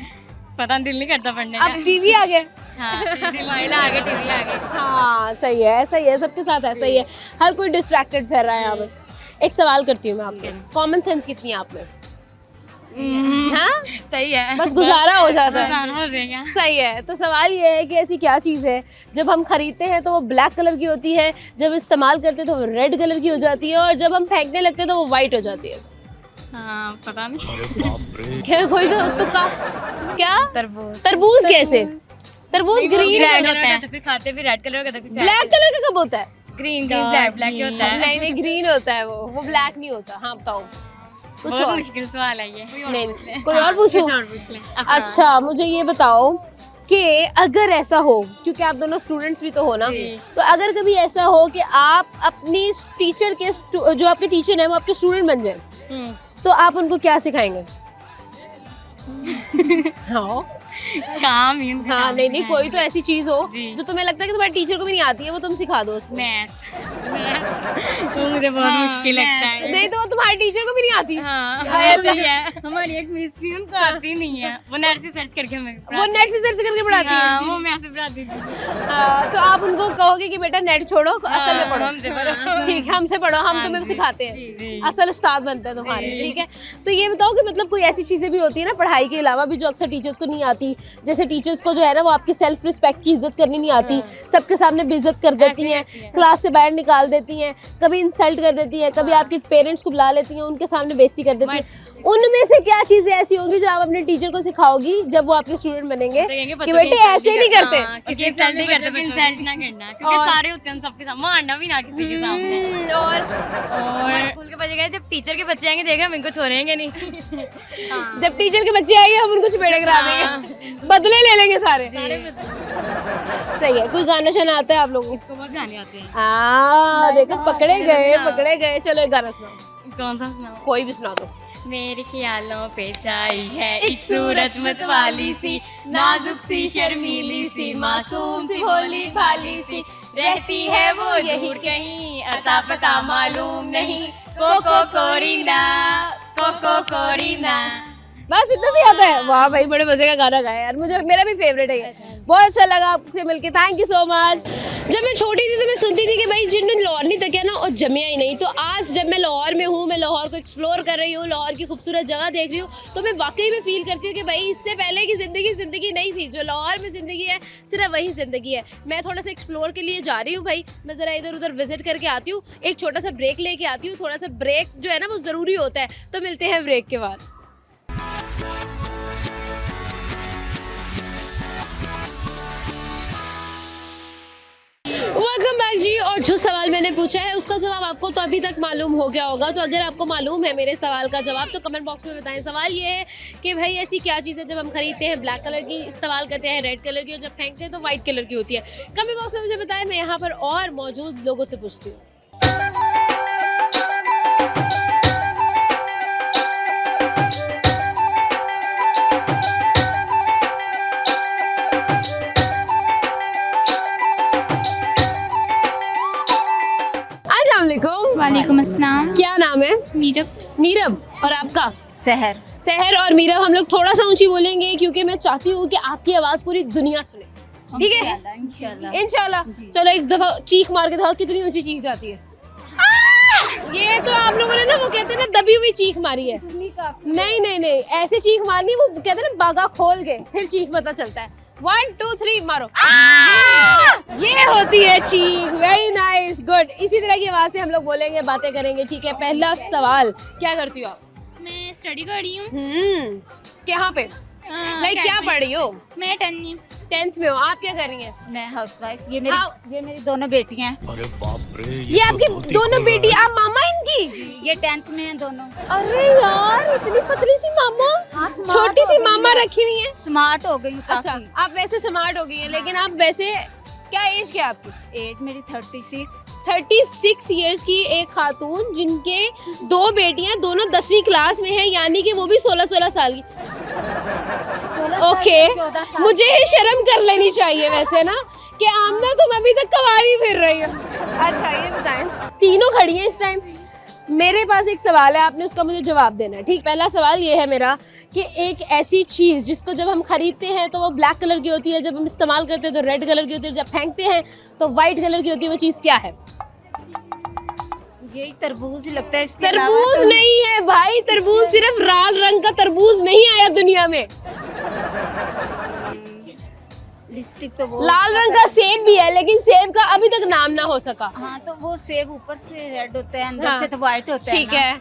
पता दिल नहीं करता पढ़ने अब का। टीवी आ गया। हाँ, दिल आगे, टीवी आगे। हाँ, सही है, ऐसा ही है, सबके साथ ऐसा ही है। हर कोई डिस्ट्रैक्टेड फिर रहा है यहाँ पे। एक सवाल करती हूँ मैं आपसे, कॉमन सेंस कितनी है आप में? हाँ, सही है, बस गुजारा हो जाता है। गुजारा हो जाएगा। सही है। तो सवाल ये है कि ऐसी क्या चीज़ है जब हम खरीदते हैं तो वो ब्लैक कलर की होती है, जब इस्तेमाल करते हैं तो वो रेड कलर की हो जाती है, और जब हम फेंकने लगते हैं तो वो वाइट हो जाती है? हाँ, पता नहीं। क्या कोई तो तुक्का? क्या? तरबूज। तरबूज कैसे? तरबूज ग्रीन रेड होता है, तो फिर खाते भी रेड कलर का, तो फिर ब्लैक कलर का कब होता है? ग्रीन ब्लैक ब्लैक ही होता है। नहीं नहीं, ग्रीन होता है वो ब्लैक नहीं होता। हाँ बताओ कुछ बहुत और। मुश्किल सवाल है ये। नहीं कोई और पूछूं? कुछ और पूछ लें। अच्छा मुझे ये बताओ कि अगर ऐसा हो, क्योंकि आप दोनों स्टूडेंट्स भी तो हो ना, तो अगर कभी ऐसा हो कि आप अपनी टीचर के जो आपके टीचर हैं वो आपके स्टूडेंट बन जाए, तो आप उनको क्या सिखाएंगे? हाँ काम हाँ, नहीं नहीं, कोई तो ऐसी चीज हो जी। जो तुम्हें लगता है कि तुम्हारे टीचर को भी नहीं आती है, वो तुम सिखा दो उसको। तो मुझे बहुत मुश्किल लगता है। नहीं तो वो तुम्हारे टीचर को भी नहीं आती। हाँ, ऐसा है। हमारी एक मिस थी, उनको आती नहीं है, वो नेट से सर्च करके हमें वो नेट से सर्च करके पढ़ाती है। हाँ, वो मैं से पढ़ाती थी। तो आप उनको कहोगे कि बेटा नेट छोड़ो, असल में पढ़ो। हमसे पढ़ो। ठीक है, हमसे पढ़ो, हम हाँ तुम्हें जी, सिखाते जी। हैं, असल उस्ताद बनते हैं तुम्हारे। ठीक है, तो ये बताओ कि मतलब कोई ऐसी चीजें भी होती है ना पढ़ाई के अलावा भी जो अक्सर टीचर्स को नहीं आती, जैसे टीचर्स को जो है ना वो आपकी सेल्फ रिस्पेक्ट की इज्जत करनी नहीं आती, सबके सामने बेइज्जत कर देती हैं, क्लास से बाहर निकाल देती हैं, कभी इंसल्ट कर देती हैं, कभी आपके पेरेंट्स को बुला लेती हैं, उनके सामने बेइज्जती कर देती हैं। उनमें से क्या चीजें ऐसी होंगी जो आप अपने टीचर को सिखाओगी जब वो आपके स्टूडेंट बनेंगे कि बेटे ऐसे नहीं करते? किसी इंसल्ट नहीं करते, इंसल्ट ना करना, क्योंकि सारे होते हैं सबके सामने, मारना भी ना किसी के सामने। और स्कूल के बच्चे गए, जब टीचर के बच्चे आएंगे देख रहे हम इनको छोड़ेंगे नहीं। जब टीचर के बच्चे आएंगे हम उनको चपेड़े करा देंगे, बदले ले लेंगे सारे। सही है। कोई गाना शाना आता है आप लोगों को? बहुत गाने आते हैं। देखो पकड़े गए। चलो एक गाना सुनाओ। कौन सा सुनाओ? कोई भी सुना दो। मेरे ख्यालों पे छाई है एक सूरत मतवाली सी, नाजुक सी शर्मीली सी, मासूम सी भोली भाली सी, रहती है वो यही कहीं, अता पता मालूम नहीं, कोको कोरीना। बस इतना सी आता है। वाह भाई, बड़े मजे का गाना गाया यार, मुझे मेरा भी फेवरेट है ये। बहुत अच्छा लगा आपसे मिलके, थैंक यू सो मच। जब मैं छोटी थी तो मैं सुनती थी कि भाई जिन्होंने लाहौर नहीं तकिया ना और जमिया ही नहीं। तो आज जब मैं लाहौर में हूँ, मैं लाहौर को एक्सप्लोर कर रही हूँ, लाहौर की खूबसूरत जगह देख रही हूँ, तो मैं वाकई में फील करती हूँ कि भाई इससे पहले की ज़िंदगी नहीं थी, जो लाहौर में ज़िंदगी है सिर्फ वही ज़िंदगी है। मैं थोड़ा सा एक्सप्लोर के लिए जा रही हूँ भाई, मैं ज़रा इधर उधर विजिट करके आती हूँ, एक छोटा सा ब्रेक लेके आती हूँ। थोड़ा सा ब्रेक जो है ना वो ज़रूरी होता है, तो मिलते हैं ब्रेक के बाद। वेलकम बैक जी। और जो सवाल मैंने पूछा है उसका जवाब आपको तो अभी तक मालूम हो गया होगा। तो अगर आपको मालूम है मेरे सवाल का जवाब तो कमेंट बॉक्स में बताएं। सवाल ये है कि भाई ऐसी क्या चीज़ है जब हम खरीदते हैं ब्लैक कलर की इस्तेमाल करते हैं रेड कलर की, और जब फेंकते हैं तो वाइट कलर की होती है। कमेंट बॉक्स में मुझे बताएं, मैं यहाँ पर और मौजूद लोगों से पूछती हूँ। वालेकुम अस्सलाम। क्या नाम है? मीरब। और आपका? सहर और मीरब। हम लोग थोड़ा सा ऊंची बोलेंगे क्योंकि मैं चाहती हूँ कि आपकी आवाज़ पूरी दुनिया सुने। ठीक है, इंशाल्लाह। चलो एक दफा चीख मार के दिखाओ, कितनी ऊंची चीख जाती है। ये तो आप लोगों ने ना वो कहते हैं ना दबी हुई चीख मारी है। नहीं, ऐसे चीख मारनी, वो कहते हैं ना बागा खोल के फिर चीख पता चलता है। 1 2 3 मारो। ये होती है चीख। Very nice, good. इसी तरह की आवाज़ से हम लोग बोलेंगे, बातें करेंगे। ठीक है, पहला सवाल, क्या करती हो आप? मैं स्टडी कर रही हूँ। कहाँ पे? लाइक क्या पढ़ रही हो? मैं 10th में हो। आप क्या कर रही हैं? मैं हाउसवाइफ। ये मेरी दोनों बेटियां हैं। अरे बाप रे, ये आपकी दोनों बेटी, आप मामा इनकी? ये 10th में हैं दोनों। अरे यार, इतनी पतली सी मामा। हाँ, स्मार्ट छोटी सी हो गई मामा हैं। रखी हुई है। स्मार्ट हो गई हूँ अच्छा, काफी। आप वैसे स्मार्ट हो गई हैं, लेकिन आप वैसे क्या एज क्या है आपकी? एज मेरी 36। 36 इयर्स की एक खातून जिनके 2 बेटियां, दोनों 10वीं क्लास में हैं, यानी कि वो भी 16-16 साल की। ओके, मुझे ही शर्म कर लेनी चाहिए वैसे ना कि आमना तुम अभी तक कवारी फिर रही हो। अच्छा ये बताएं, तीनों खड़ी हैं इस टाइम। मेरे पास एक सवाल है, आपने उसका मुझे जवाब देना है। ठीक, पहला सवाल ये है मेरा कि एक ऐसी चीज़ जिसको जब हम खरीदते हैं तो वो ब्लैक कलर की होती है, जब हम इस्तेमाल करते हैं तो रेड कलर की होती है, जब फेंकते हैं तो वाइट कलर की होती है, वो चीज़ क्या है? यही तरबूज ही लगता है, इसके अलावा तरबूज तो- नहीं है भाई, तरबूज सिर्फ लाल रंग का तरबूज नहीं आया दुनिया में। लिपस्टिक तो वो लाल रंग का सेब भी है, लेकिन सेब का अभी तक नाम ना हो सका। हाँ, तो वो सेब ऊपर से रेड होता है, अंदर हाँ, से तो व्हाइट होता है ठीक ना। है।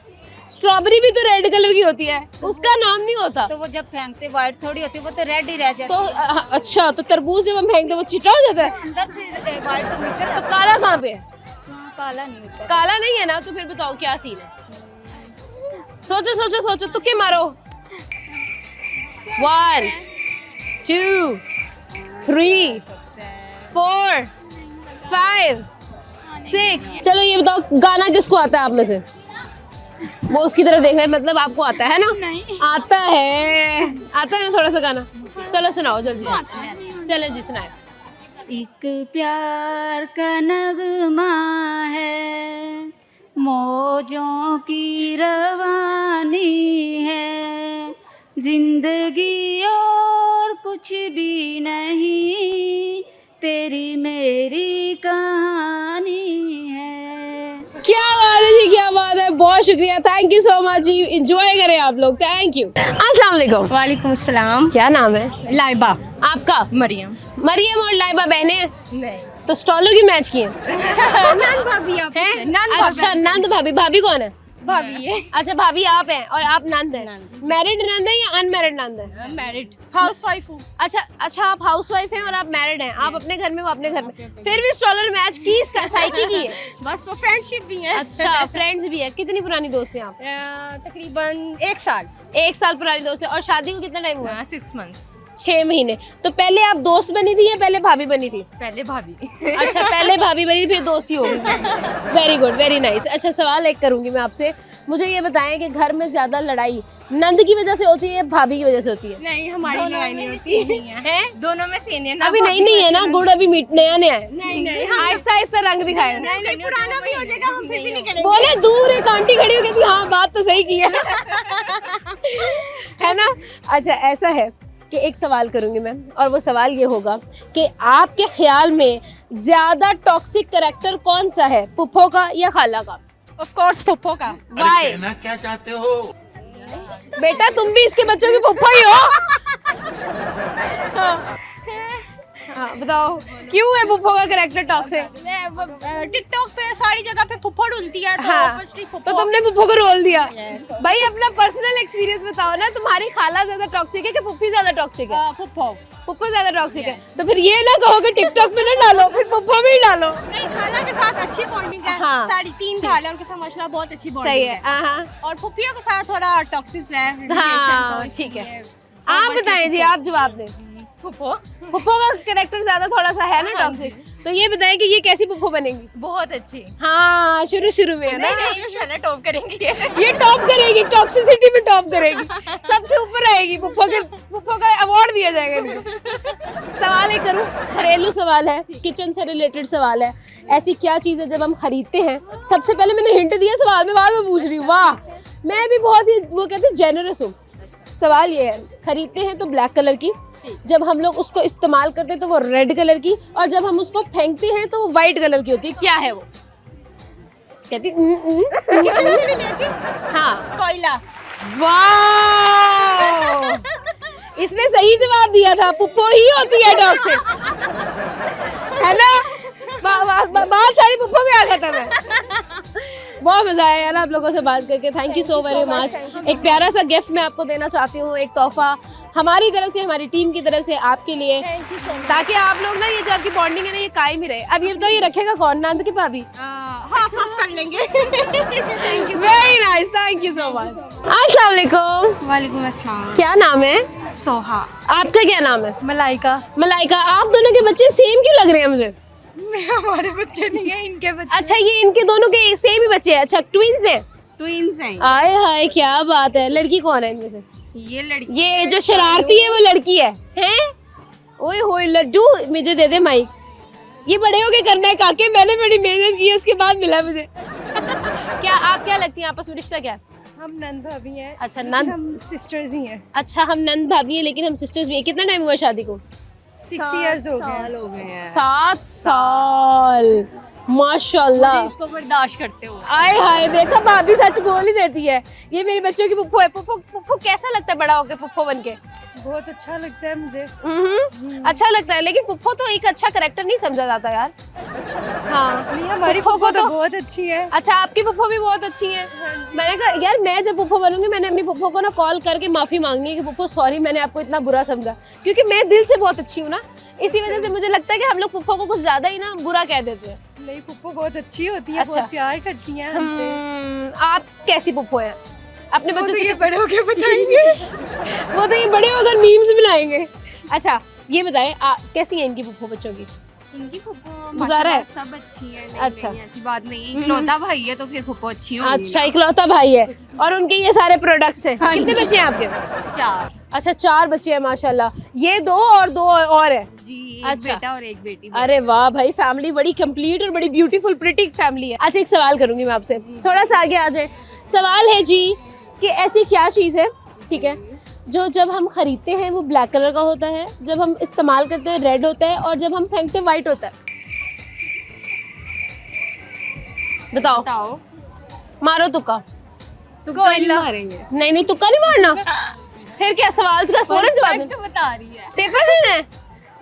स्ट्रॉबेरी भी तो रेड कलर की होती है, उसका नाम नहीं होता। तो वो जब फेंकते व्हाइट थोड़ी होती है, वो तो रेड ही रह जाती तो है। अच्छा, तो तरबूज जब हम फेंकते वो चिटा हो जाता है, अंदर से व्हाइट तो निकल तो आता है। काला कहाँ पे है? हाँ, काला नहीं होता। काला नहीं है ना, तो फिर बताओ क्या सीन है। सोचो सोचो सोचो, तुक्के मारो। 1 2 3 4 5 6। चलो ये बताओ, गाना किसको आता है आप में से? वो उसकी तरफ देख रहे हैं, मतलब आपको आता है ना? नहीं। आता है ना थोड़ा सा गाना। चलो सुनाओ जल्दी से। चलो जी सुनाए। एक प्यार का नगमा है, मौजों की रवानी है, जिंदगी और कुछ भी नहीं, तेरी मेरी कहानी है। क्या बात है जी, क्या बात है, बहुत शुक्रिया, थैंक यू सो मच जी। एंजॉय करें आप लोग, थैंक यू। अस्सलाम वालेकुम। वालेकुम अस्सलाम। क्या नाम है? लाइबा। आपका? मरियम। मरियम और लाइबा बहनें हैं? नहीं। तो स्टॉलर की मैच की हैं? नंद भाभी आप हैं? नंद अच्छा, नंद भाभी। भाभी कौन है? भाभी है। अच्छा, भाभी आप हैं और आप नंद हैं। मैरिड नंद है या अनमैरिड नंद है? मैरिड हाउस वाइफ हूँ। अच्छा अच्छा, आप हाउसवाइफ हैं और आप मैरिड हैं। आप अपने घर में, वो अपने घर में। फिर भी स्टॉलर मैच की साइकी की है? बस वो फ्रेंडशिप भी है। अच्छा, फ्रेंड्स भी है। कितनी पुरानी दोस्त हैं आप? तकरीबन 1 साल। 1 साल पुरानी दोस्त है। और शादी को कितना टाइम हुआ? 6 मंथ। 6 महीने। तो पहले आप दोस्त बनी थी या पहले भाभी बनी थी? पहले भाभी। अच्छा, पहले भाभी बनी फिर दोस्ती हो गई। Very good, very nice. अच्छा, सवाल एक करूंगी मैं आपसे। मुझे ये बताएं कि घर में ज्यादा लड़ाई नंद की वजह से होती है या भाभी की वजह से होती है? नहीं, हमारी लड़ाई नहीं होती है। दोनों में सेम है ना। अभी नहीं है ना, गुड़ अभी मीट नया नया है। नहीं आहिस्ता आहिस्ता रंग दिखाएगा। नहीं, पुराना भी हो जाएगा, हम फिर भी नहीं करेंगे। बोले दूर एक आंटी खड़ी हो कहती हाँ बात तो सही की है ना? अच्छा, ऐसा है कि एक सवाल करूंगी मैं, और वो सवाल ये होगा कि आपके ख्याल में ज्यादा टॉक्सिक कैरेक्टर कौन सा है, पुप्पो का या खाला का? ऑफ कोर्स पुप्पो का। वाई? कहना क्या चाहते हो? बेटा तुम भी इसके बच्चों की पुप्पो ही हो। हाँ, बताओ क्यों है पुप्पो का कैरेक्टर टॉक्सिक? टिकटॉक पे सारी जगह पे पुप्पो डुलती है, तो हाँ, ऑब्वियसली तो पुप्पो। तुमने पुप्पो को रोल दिया। भाई अपना पर्सनल एक्सपीरियंस बताओ ना, तुम्हारी खाला ज्यादा टॉक्सिक है कि पुप्पी ज्यादा टॉक्सिक है? पुप्पो। पुप्पो ज्यादा टॉक्सिक है। तो फिर ये ना कहो कि टिकटॉक पे ना डालो, फिर पुप्पो में ही डालो। नहीं, खाला के साथ अच्छी बॉन्डिंग है। हाँ। सारी 3 खाला, उनके साथ माशाल्लाह बहुत अच्छी सही बॉन्डिंग है। है। हाँ और पुप्पियों के साथ थोड़ा टॉक्सिक है रिलेशन, हाँ, तो ठीक है। इसलिए आप बताएं जी, आप जवाब दें। पुप्पो पुप्पो का कैरेक्टर ज्यादा थोड़ा सा है ना टॉक्सिक, तो ये बताएं कि ये कैसी पुप्पो बनेगी? बहुत अच्छी। हाँ, शुरू में है ना? नहीं, इंशाल्लाह टॉप करेंगी ये टॉप करेगी, टॉक्सिसिटी में टॉप करेगी, सबसे ऊपर आएगी। पुप्पो का अवार्ड दिया जाएगा इनको। सवाल एक करूं, घरेलू सवाल है, किचन से रिलेटेड सवाल है। ऐसी क्या चीज़ है जब हम खरीदते हैं, सबसे पहले मैंने हिंट दिया सवाल में, बाद में पूछ रही हूँ। वाह, मैं भी बहुत ही वो कहते हैं जेनरस हूँ। सवाल ये है, खरीदते हैं तो ब्लैक कलर की, जब हम लोग उसको इस्तेमाल करते हैं तो वो रेड कलर की, और जब हम उसको फेंकते हैं तो वो वाइट कलर की होती है। क्या है वो? कहती हाँ, कोयला। वाह, इसने सही जवाब दिया था, पुप्पो ही होती है टॉक्सिक, है ना? बहुत सारी पुप्पो में आ गया था मैं। बहुत मजा आया यार आप लोगों से बात करके, thank you so very much. एक प्यारा सा गिफ्ट मैं आपको देना चाहती हूँ, एक तोहफा हमारी तरफ से, हमारी टीम की तरफ से आपके लिए, ताकि आप लोग ना ये जो आपकी बॉन्डिंग है ना, ये कायम ही रहे। अब ये बताओ, ये रखेगा कौन, नंद की भाभी? हाफ कर लेंगे। Thank you. Very nice, thank you so much. अस्सलाम वालेकुम। वालेकुम अस्सलाम। क्या नाम है? सोहा। आपका क्या नाम है? मलाइका। मलाइका। आप दोनों के बच्चे सेम क्यों लग रहे हैं मुझे? हमारे बच्चे नहीं है, इनके बच्चे। अच्छा, ये इनके दोनों के सेम ही बच्चे हैं? अच्छा, ट्विंस हैं? ट्विंस हैं। आए हाय, क्या बात है। लड़की कौन है इनमें से? ये लड़की, ये जो शरारती है वो लड़की है? हैं? ओए होए लड्डू, मुझे दे दे माइक। ये बड़े होके करना है काके, मैंने बड़ी मेहनत की है, उसके बाद मिला मुझे। क्या आप क्या लगती हैं, आपस में रिश्ता क्या है? हम नंद भाभी हैं। अच्छा, नंद। हम सिस्टर्स ही हैं। अच्छा, हम नंद भाभी हैं लेकिन हम सिस्टर्स भी हैं। कितना टाइम हुआ शादी को? 6 इयर्स हो गए साल हो गए हैं 7 साल माशाल्लाह। इसको बर्दाश्त करते हो। आय हाय, देखा भाभी सच बोल ही देती है। ये मेरी बच्चों की पुप्पो है। पुप्पो पुप्पो कैसा लगता है बड़ा होकर पुप्पो बन के? बहुत अच्छा लगता है मुझे। अच्छा लगता है, लेकिन पुप्पो तो एक अच्छा करेक्टर नहीं समझा जाता यार। हाँ, नहीं, हमारी पुप्पो पुप्पो को तो बहुत अच्छी है। अच्छा, आपकी पुप्पो भी बहुत अच्छी है। मैंने कहा यार मैं जब पुप्पो बनूंगी मैंने अपनी पुप्पो को ना कॉल करके माफी मांगनी है कि पुप्पो सॉरी मैंने आपको इतना बुरा समझा, क्योंकि मैं दिल से बहुत अच्छी हूँ ना, इसी वजह से मुझे लगता है कि हम लोग पुप्पो को कुछ ज्यादा ही ना बुरा कह देते हैं। नहीं, पुप्पो बहुत अच्छी होती है, अच्छा। बहुत प्यार करती हैं हमसे। आप कैसी पुप्पो हैं अपने वो बच्चों तो से? ये बड़े होके बताएंगे। वो तो ये बड़े होकर मीम्स बनाएंगे। अच्छा ये बताएं कैसी है इनकी पुप्पो बच्चों की? इनकी फुप्पो गुजारा है? माशाल्लाह सब अच्छी है। नहीं, अच्छा। नहीं, ऐसी बात नहीं है। इकलौता भाई है तो फिर फुप्पो अच्छी होगी। अच्छा, इकलौता भाई है और उनके ये सारे प्रोडक्ट्स हैं। हाँ कितने जी। बच्चे हैं आपके? 4 अच्छा 4 बच्चे हैं माशाल्लाह। ये 2 और है। जी, एक अच्छा। बेटा और एक बेटी। अरे वाह भाई, फैमिली बड़ी कंप्लीट और बड़ी ब्यूटीफुल प्रिटी फैमिली है। अच्छा एक सवाल करूंगी मैं आपसे, थोड़ा सा आगे आ जाए। सवाल है जी कि ऐसी क्या चीज़ है, ठीक है, जो जब हम खरीदते हैं वो ब्लैक कलर का होता है, जब हम इस्तेमाल करते हैं रेड होता है और जब हम फेंकते हैं वाइट होता है? बताओ। बताओ। मारो तुक्का। तुक्का नहीं मारेंगे। नहीं तुक्का नहीं मारना। फिर क्या सवाल का फौरन जवाब देना? Perfect बता रही है। पेपर देना है?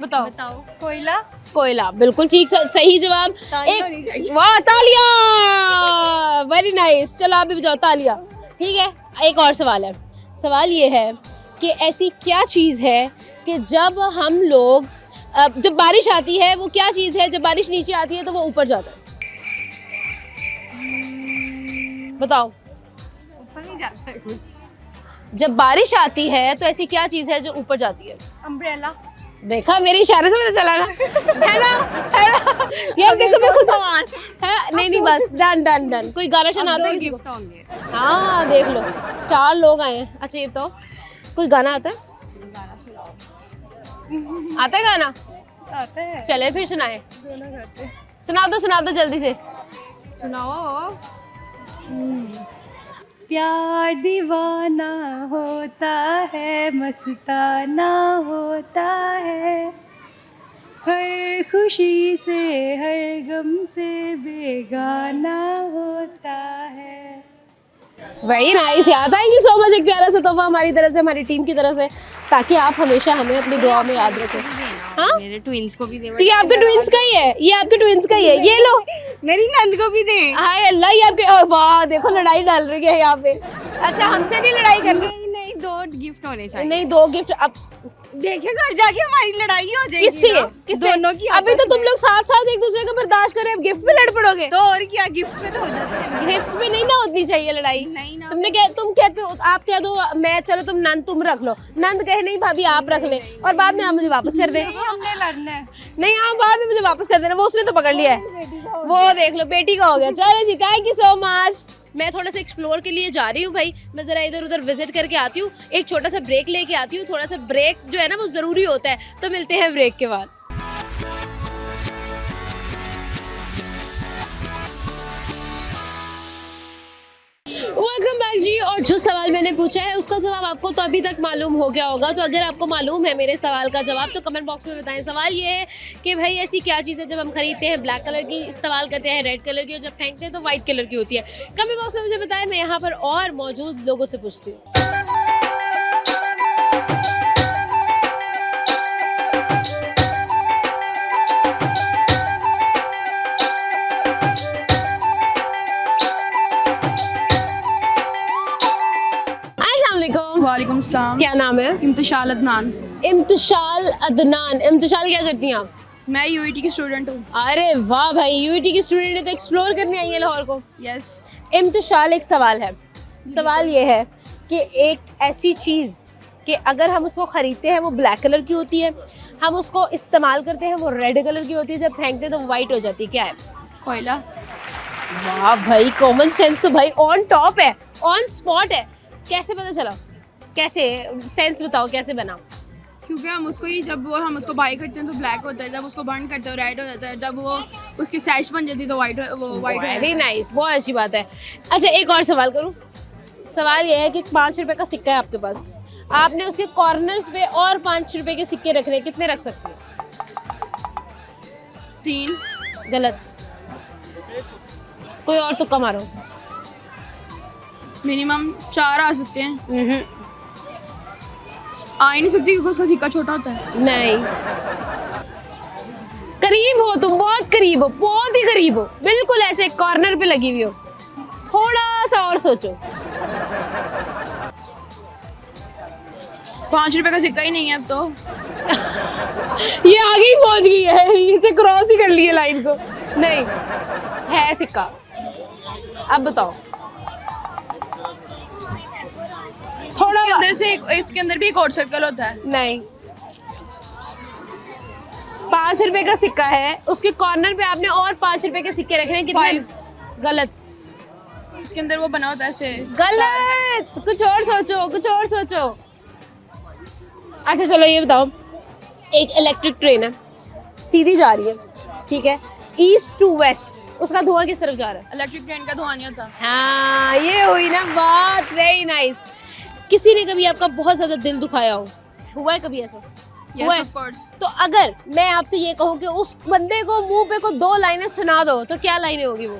बताओ। बताओ। कोयला। कोयला, बिल्कुल ठीक, सही जवाब। तालियां होनी चाहिए। वाह तालियां, वेरी नाइस। चलो आप भी बजाओ तालियां। ठीक है, एक और सवाल है। सवाल ये है कि ऐसी क्या चीज़ है कि जब हम लोग जब बारिश आती है वो क्या चीज़ है, जब बारिश नीचे आती है तो वो ऊपर जाता है? बताओ। ऊपर नहीं जाता है कुछ। जब बारिश आती है तो ऐसी क्या चीज़ है जो ऊपर जाती है? अम्ब्रेला। देखा, मेरे इशारे से पता चला ना, है ना? यार देखो मैं खुद है। नहीं बस डन। कोई गाना सुनाते हैं गिफ्ट होंगे। हाँ देख लो, 4 लोग आए हैं। अच्छा ये तो कोई गाना आता है? आता है गाना? आता है। चले फिर सुनाए। दोनों गाते हैं। सुना दो जल्दी से। सुनाओ। प्यार दीवाना होता है, मस्ताना होता है, हर खुशी से हर गम से बेगाना होता है। वेरी नाइस यार, थैंक यू सो मच। एक प्यारा सा तोहफा हमारी तरफ से, हमारी टीम की तरफ से, ताकि आप हमेशा हमें अपनी दुआ में याद रखें। हाँ, मेरे ट्विंस को भी दे। तो ये आपके ट्विंस का ही है, ये आपके ट्विंस का ही है। ये लो, मेरी नंद को भी दे। हाय अल्लाह, ये आपके वाह देखो लड़ाई डाल रही है यहाँ पे। अच्छा हमसे नहीं लड़ाई करनी? नहीं 2 गिफ्ट होने चाहिए। नहीं 2 गिफ्ट। अब देखिए घर जाके हमारी लड़ाई हो जाएगी। किससे? ना। किससे? दोनों की। अभी तो तुम लोग साथ एक दूसरे को बर्दाश्त करे, अब गिफ्ट में लड़ पड़ोगे? तो और क्या, गिफ्ट पे तो हो जाते हैं। गिफ्ट में नहीं ना होनी चाहिए लड़ाई। नहीं ना। तुम कहते हो, आप कह दो मैं, चलो तुम नंद तुम रख लो, नंद कहे नहीं भाभी आप रख ले, और बाद में आप मुझे वापस कर दे। हमने लड़ना है। नहीं आप बाद में मुझे वापस कर देना, वो उसने तो पकड़ लिया है। वो देख लो बेटी का हो गया। चलो जी, थैंक यू सो मच। मैं थोड़ा सा एक्सप्लोर के लिए जा रही हूँ भाई, मैं ज़रा इधर उधर विजिट करके आती हूँ, एक छोटा सा ब्रेक लेके आती हूँ। थोड़ा सा ब्रेक जो है ना वो ज़रूरी होता है, तो मिलते हैं ब्रेक के बाद। वेलकम बैक जी। और जो सवाल मैंने पूछा है उसका जवाब आपको तो अभी तक मालूम हो गया होगा। तो अगर आपको मालूम है मेरे सवाल का जवाब तो कमेंट बॉक्स में बताएं। सवाल ये है कि भाई ऐसी क्या चीज़ है जब हम खरीदते हैं ब्लैक कलर की, इस्तेमाल करते हैं रेड कलर की, और जब फेंकते हैं तो वाइट कलर की होती है? कमेंट बॉक्स में मुझे बताएं, मैं यहाँ पर और मौजूद लोगों से पूछती हूँ। वालेकुम सलाम। क्या नाम है? इम्तिशाल अदनान। इम्तिशाल अदनान। इम्तिशाल क्या करती हैं आप? मैं यूईटी की स्टूडेंट हूँ। अरे वाह भाई, यूईटी की स्टूडेंट है तो एक्सप्लोर करने आई है लाहौर को। यस। इम्तिशाल, एक सवाल है। सवाल ये है कि एक ऐसी चीज़ कि अगर हम उसको ख़रीदते हैं वो ब्लैक कलर की होती है, हम उसको इस्तेमाल करते हैं वो रेड कलर की होती है, जब फेंकते हैं तो वो वाइट हो जाती है, क्या है? कोयला। वाह भाई, कॉमन सेंस तो भाई ऑन टॉप है, ऑन स्पॉट है। कैसे पता चला? कैसे सेंस बताओ, कैसे बना? क्योंकि हम उसको ही जब हम उसको बाई करते हैं तो ब्लैक होता है, जब उसको बर्न करते हैं रेड हो जाता है, जब वो उसकी सैश बन जाती है तो वाइट वेरी नाइस, बहुत अच्छी बात है। अच्छा एक और सवाल करूँ। सवाल ये है कि 5 रुपए का सिक्का है आपके पास, आपने उसके कॉर्नर्स पे और 5 रुपए के सिक्के रखने, कितने रख सकते हैं? 3 गलत। कोई और तुक्का मारो। मिनिमम 4 आ सकते हैं। हम्म, आ ही नहीं सकती क्योंकि उसका सिक्का छोटा होता है। नहीं, करीब हो तुम, बहुत करीब हो, बहुत ही करीब हो, बिल्कुल ऐसे कॉर्नर पे लगी हुई हो। थोड़ा सा और सोचो। 5 रुपए का सिक्का ही नहीं है अब तो। ये आगे ही पहुंच गई है, इसे क्रॉस ही कर लिए लाइन को। नहीं है सिक्का। अब बताओ। थोड़ा इसके अंदर भी एक और सर्कल होता है। नहीं, 5 रुपए का सिक्का है, उसके कॉर्नर पे आपने और 5 रुपए के सिक्के रखने हैं। कितने? 5। गलत। इसके अंदर वो बना होता है ऐसे। गलत, कुछ और सोचो, कुछ और सोचो। अच्छा चलो ये बताओ, एक इलेक्ट्रिक ट्रेन है, सीधी जा रही है, ठीक है, ईस्ट टू वेस्ट, उसका धुआं किस तरफ जा रहा है? इलेक्ट्रिक ट्रेन का धुआं नहीं होता। हाँ, ये हुई ना बात, वेरी नाइस। किसी ने कभी आपका बहुत ज्यादा दिल दुखाया हो, हुआ है कभी ऐसा? हुआ है? Yes, of course. तो अगर मैं आपसे ये कहूँ कि उस बंदे को मुंह पे को 2 लाइनें सुना दो, तो क्या लाइनें होगी? वो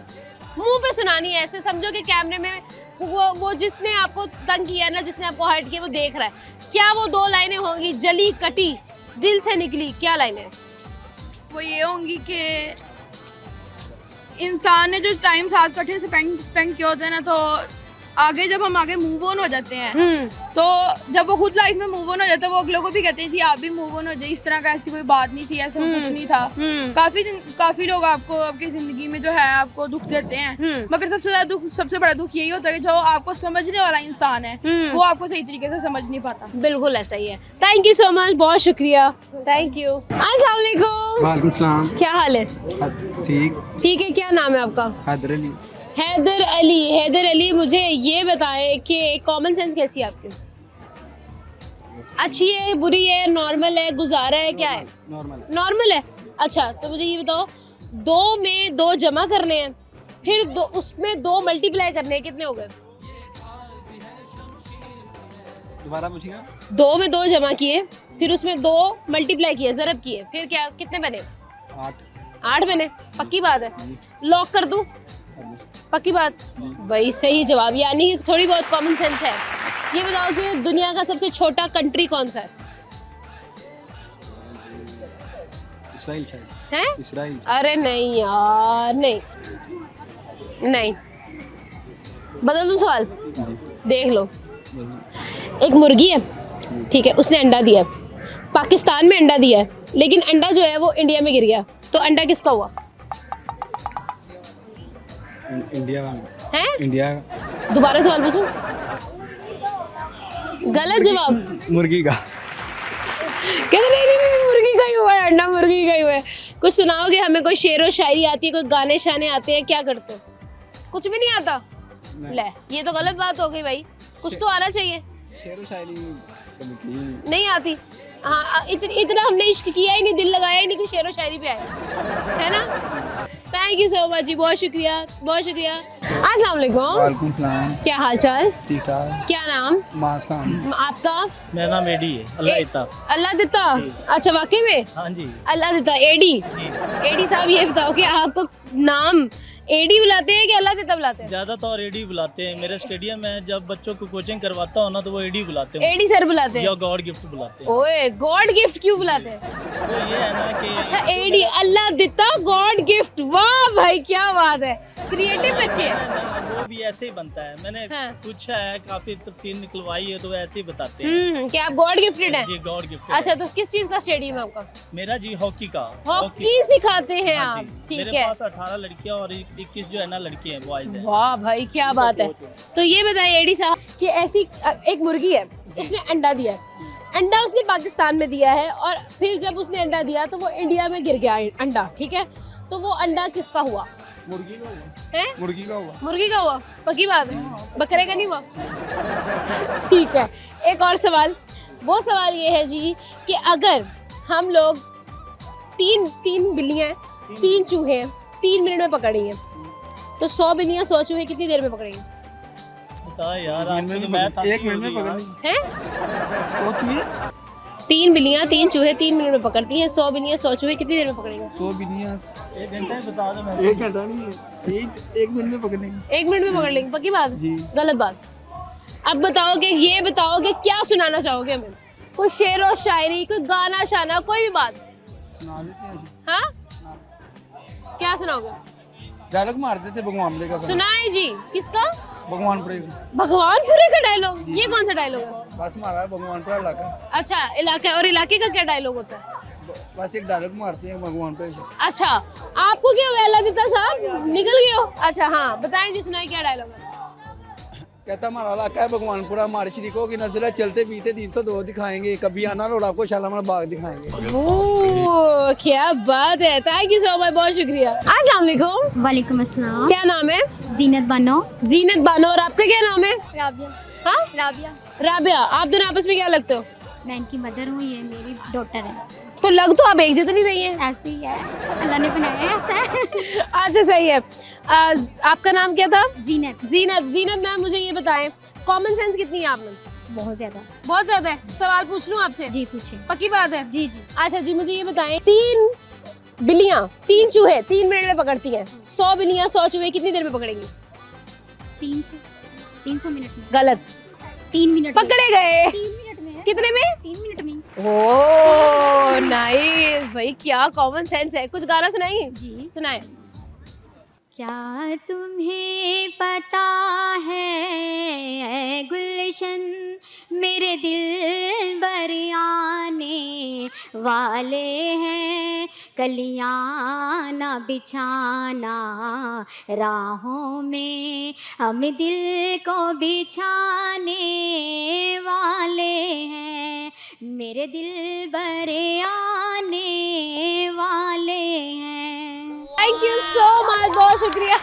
मुंह पे सुनानी है, ऐसे समझो कि कैमरे में वो जिसने आपको तंग किया ना, जिसने आपको हर्ट किया, वो देख रहा है। क्या वो 2 लाइनें होंगी, जली कटी दिल से निकली? क्या लाइनें? वो ये होंगी कि इंसान ने जो टाइम साथ कठिन स्पेंड किया होता है ना, तो आगे जब हम आगे मूव ऑन हो जाते हैं, तो जब वो खुद लाइफ में मूव ऑन हो जाता है, वो अगलों को भी कहते हैं जी आप भी मूव ऑन हो जाए, इस तरह का ऐसी कोई बात नहीं थी, ऐसा कुछ नहीं था। काफी लोग आपको आपकी जिंदगी में जो है आपको दुख देते हैं, मगर सबसे बड़ा दुख यही होता है कि जो आपको समझने वाला इंसान है वो आपको सही तरीके से समझ नहीं पाता। बिल्कुल ऐसा ही है। थैंक यू सो मच, बहुत शुक्रिया, थैंक यू। अस्सलाम वालेकुम। वालेकुम सलाम। क्या हाल है? ठीक ठीक है, क्या नाम है आपका? हैदर अली। हैदर अली। हैदर अली, मुझे ये बताएं कि कॉमन सेंस कैसी है आपकी? अच्छी है, बुरी है, नॉर्मल है, गुजारा है, क्या है? नॉर्मल है। अच्छा तो मुझे ये बताओ, 2 में 2 जमा करने हैं, फिर उसमें 2 मल्टीप्लाई करने हैं, कितने हो गए? दोबारा पूछिएगा। 2 में 2 जमा किए, फिर उसमें 2 मल्टीप्लाई किए, ज़रब किए, फिर क्या कितने बने? 8 बने। पक्की बात है? लॉक कर दूं? पक्की बात? भाई सही जवाब, यानी कि थोड़ी बहुत कॉमन सेंस है। ये बताओ कि दुनिया का सबसे छोटा कंट्री कौन सा है? इस्राइल है? इस्राइल। अरे नहीं यार, नहीं नहीं, बदल दूं सवाल? देख लो, एक मुर्गी है, ठीक है, उसने अंडा दिया है, पाकिस्तान में अंडा दिया है, लेकिन अंडा जो है वो इंडिया में गिर गया, तो अंडा किसका हुआ? इंडिया है? इंडिया। दोबारा सवाल पूछूं? गलत जवाब। मुर्गी का। कहते नहीं, मुर्गी का ही हुआ है, अंडा मुर्गी का ही हुआ है। कुछ सुनाओगे हमें? कोई शेर व शायरी आती है, कोई गाने शाने आते हैं, क्या करते हो? कुछ भी नहीं आता? ले, ये तो गलत बात हो गई भाई, कुछ तो आना चाहिए। शेर व शायरी कभी की नहीं आती? हाँ, इतना हमने इश्क किया ही नहीं, दिल लगाया ही नहीं कि शेर व शायरी पे आए, है ना? थैंक यू सो मच जी, बहुत शुक्रिया, बहुत शुक्रिया। अस्सलाम वालेकुम। वालेकुम सलाम। क्या हाल चाल? ठीक ठाक। क्या नाम? मास खान। आपका? मेरा नाम एडी है। अल्लाह देता। अल्लाह देता? अच्छा, वाकई में? हाँ जी। अल्लाह देता। एडी? एडी साहब, ये बताओ कि आपको नाम एडी बुलाते हैं कि अल्लाह देता बुलाते हैं? ज्यादातर एडी बुलाते हैं। मेरे स्टेडियम में जब बच्चों को कोचिंग करवाता हूँ ना, तो वो एडी बुलाते हैं। एडी सर बुलाते हैं या गॉड गिफ्ट बुलाते हैं। ओए, गॉड गिफ्ट क्यों बुलाते हैं? तो ये है ना कि अच्छा, एडी, अल्लाह देता, गॉड गिफ्ट, वाह भाई क्या बात है, क्रिएटिव बच्चे हैं। वो भी ऐसे ही बनता है। मैंने हाँ। पूछा है, काफी तफसीर निकलवाई है, तो ऐसे ही बताते हैं। क्या आप गॉड गिफ्टेड हैं? जी, गॉड गिफ्ट। अच्छा, तो किस चीज का स्टेडियम है आपका? मेरा जी हॉकी का। हॉकी सिखाते हैं हाँ आप? जी। ठीक मेरे है। पास 18 लड़कियां और 21 जो है ना लड़के हैं, बॉयज हैं। वाह भाई क्या बात है। तो ये बताइए एडी साहब कि ऐसी एक मुर्गी है, उसने अंडा दिया है, अंडा उसने पाकिस्तान में दिया है, और फिर जब उसने अंडा दिया तो वो इंडिया में गिर गया अंडा, ठीक है, तो वो अंडा किसका हुआ? मुर्गी का हुआ। है? मुर्गी का हुआ। मुर्गी का हुआ? पक्की बात है? बकरे का नहीं हुआ? ठीक है, एक और सवाल। वो सवाल ये है जी कि अगर हम लोग तीन बिल्लियाँ, 3 चूहे 3 मिनट में पकड़ेंगे, तो 100 बिल्लियाँ 100 चूहे कितनी देर में पकड़ेंगे? बता यार, एक मिनट में पकड़नी है। हैं? सोचिए। 3 बिल्लियाँ 3 चूहे 3 मिनट में पकड़ती हैं, 100 बिल्लियाँ 100 चूहे कितनी देर में पकड़ेंगे? 100 बिल्लियाँ 1 घंटा ही बता दो मैं। 1 घंटा नहीं है, एक मिनट में पकड़ेंगे। 1 मिनट में पकड़ लेंगे, पक्की बात? जी। गलत बात। अब बताओगे, ये बताओगे क्या सुनाना चाहोगे हमें? कोई शेर और शायरी, कोई गाना शाना, कोई भी बात? सुना देते हैं। हाँ, क्या सुनाओगे? डायलॉग मार देते भगवानपुरे का। सुनाए जी। किसका? भगवानपुरे का। भगवानपुरे का डायलॉग? ये कौन सा डायलॉग है? बस मारा है भगवानपुरा इलाका। अच्छा, इलाका। और इलाके का क्या डायलॉग होता है? बस एक डायलॉग मारते हैं भगवानपुरे से। अच्छा, आपको क्या हुआ अल्लाह साहब, निकल गए हो? अच्छा हाँ, बताएं जी, सुनाए क्या डायलॉग है? कहता हमारा इलाका है भगवानपुरा, हमारे शरीकों की नजर है, चलते पीते 302 दिखाएंगे, कभी आना रोड आपको शालामार बाग दिखाएंगे। ओह, क्या बात है, थैंक यू सो मच, बहुत शुक्रिया। अस्सलाम वालेकुम। वालेकुम अस्सलाम। क्या नाम है? जीनत बानो। जीनत बानो। और आपका क्या नाम है? राबिया। हाँ, राबिया। राबिया। आप दोनों आपस में क्या लगते हो? मैं इनकी मदर हूँ, ये मेरी डॉटर है। तो लग तो आप एक जितनी रही हैं। ऐसे ही है, अल्लाह ने बनाया है ऐसा। अच्छा, सही है। आपका नाम क्या था? जीनत। जीनत। जीनत मैम, मुझे ये बताएं, कॉमन सेंस कितनी है आप में? बहुत ज्यादा। बहुत ज्यादा है। सवाल पूछ लूं आपसे? जी पूछे। पक्की बात है? जी जी। अच्छा जी, मुझे ये बताएं, 3 बिल्लियाँ 3 चूहे 3 मिनट में पकड़ती हैं, 100 बिल्लियाँ 100 चूहे कितनी देर में पकड़ेंगी? 300 मिनट में। गलत। 3 मिनट में। पकड़े गए। 3 मिनट में। कितने में? 3 मिनट में। ओह नाइस भाई, क्या कॉमन सेंस है। कुछ गाना सुनाएंगे? जी सुनाए। क्या तुम्हें पता है गुलशन, मेरे दिल बर आने वाले हैं, कलियां ना बिछाना राहों में, हम दिल को बिछाने वाले हैं, मेरे दिल बर आने वाले हैं। थैंक यू सो मच, बहुत शुक्रिया।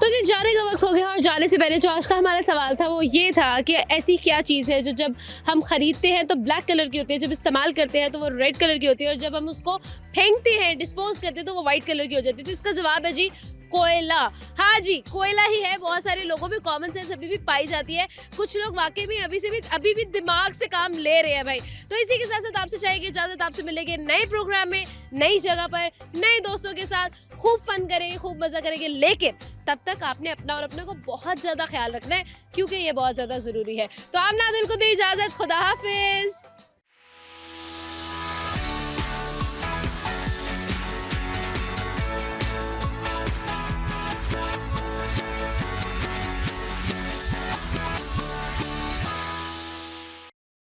तो जी, जाने का वक्त हो गया, और जाने से पहले जो आज का हमारा सवाल था वो ये था कि ऐसी क्या चीज़ है जो जब हम खरीदते हैं तो ब्लैक कलर की होती है, जब इस्तेमाल करते हैं तो वो रेड कलर की होती है, और जब हम उसको फेंकते हैं, डिस्पोज करते हैं, तो वो वाइट कलर की हो जाती है। तो इसका जवाब है जी कोयला। हाँ जी, कोयला ही है। बहुत सारे लोगों में कॉमन सेंस अभी भी पाई जाती है। कुछ लोग वाकई में अभी भी दिमाग से काम ले रहे हैं भाई। तो इसी के साथ साथ आपसे चाहिए इजाजत, आपसे मिलेंगे नए प्रोग्राम में, नई जगह पर, नए दोस्तों के साथ। खूब फन करेंगे, खूब मजा करेंगे, लेकिन तब तक आपने अपना और अपने को बहुत ज्यादा ख्याल रखना है, क्योंकि ये बहुत ज्यादा जरूरी है। तो आप नादिल को दे इजाजत, खुदा हाफिज।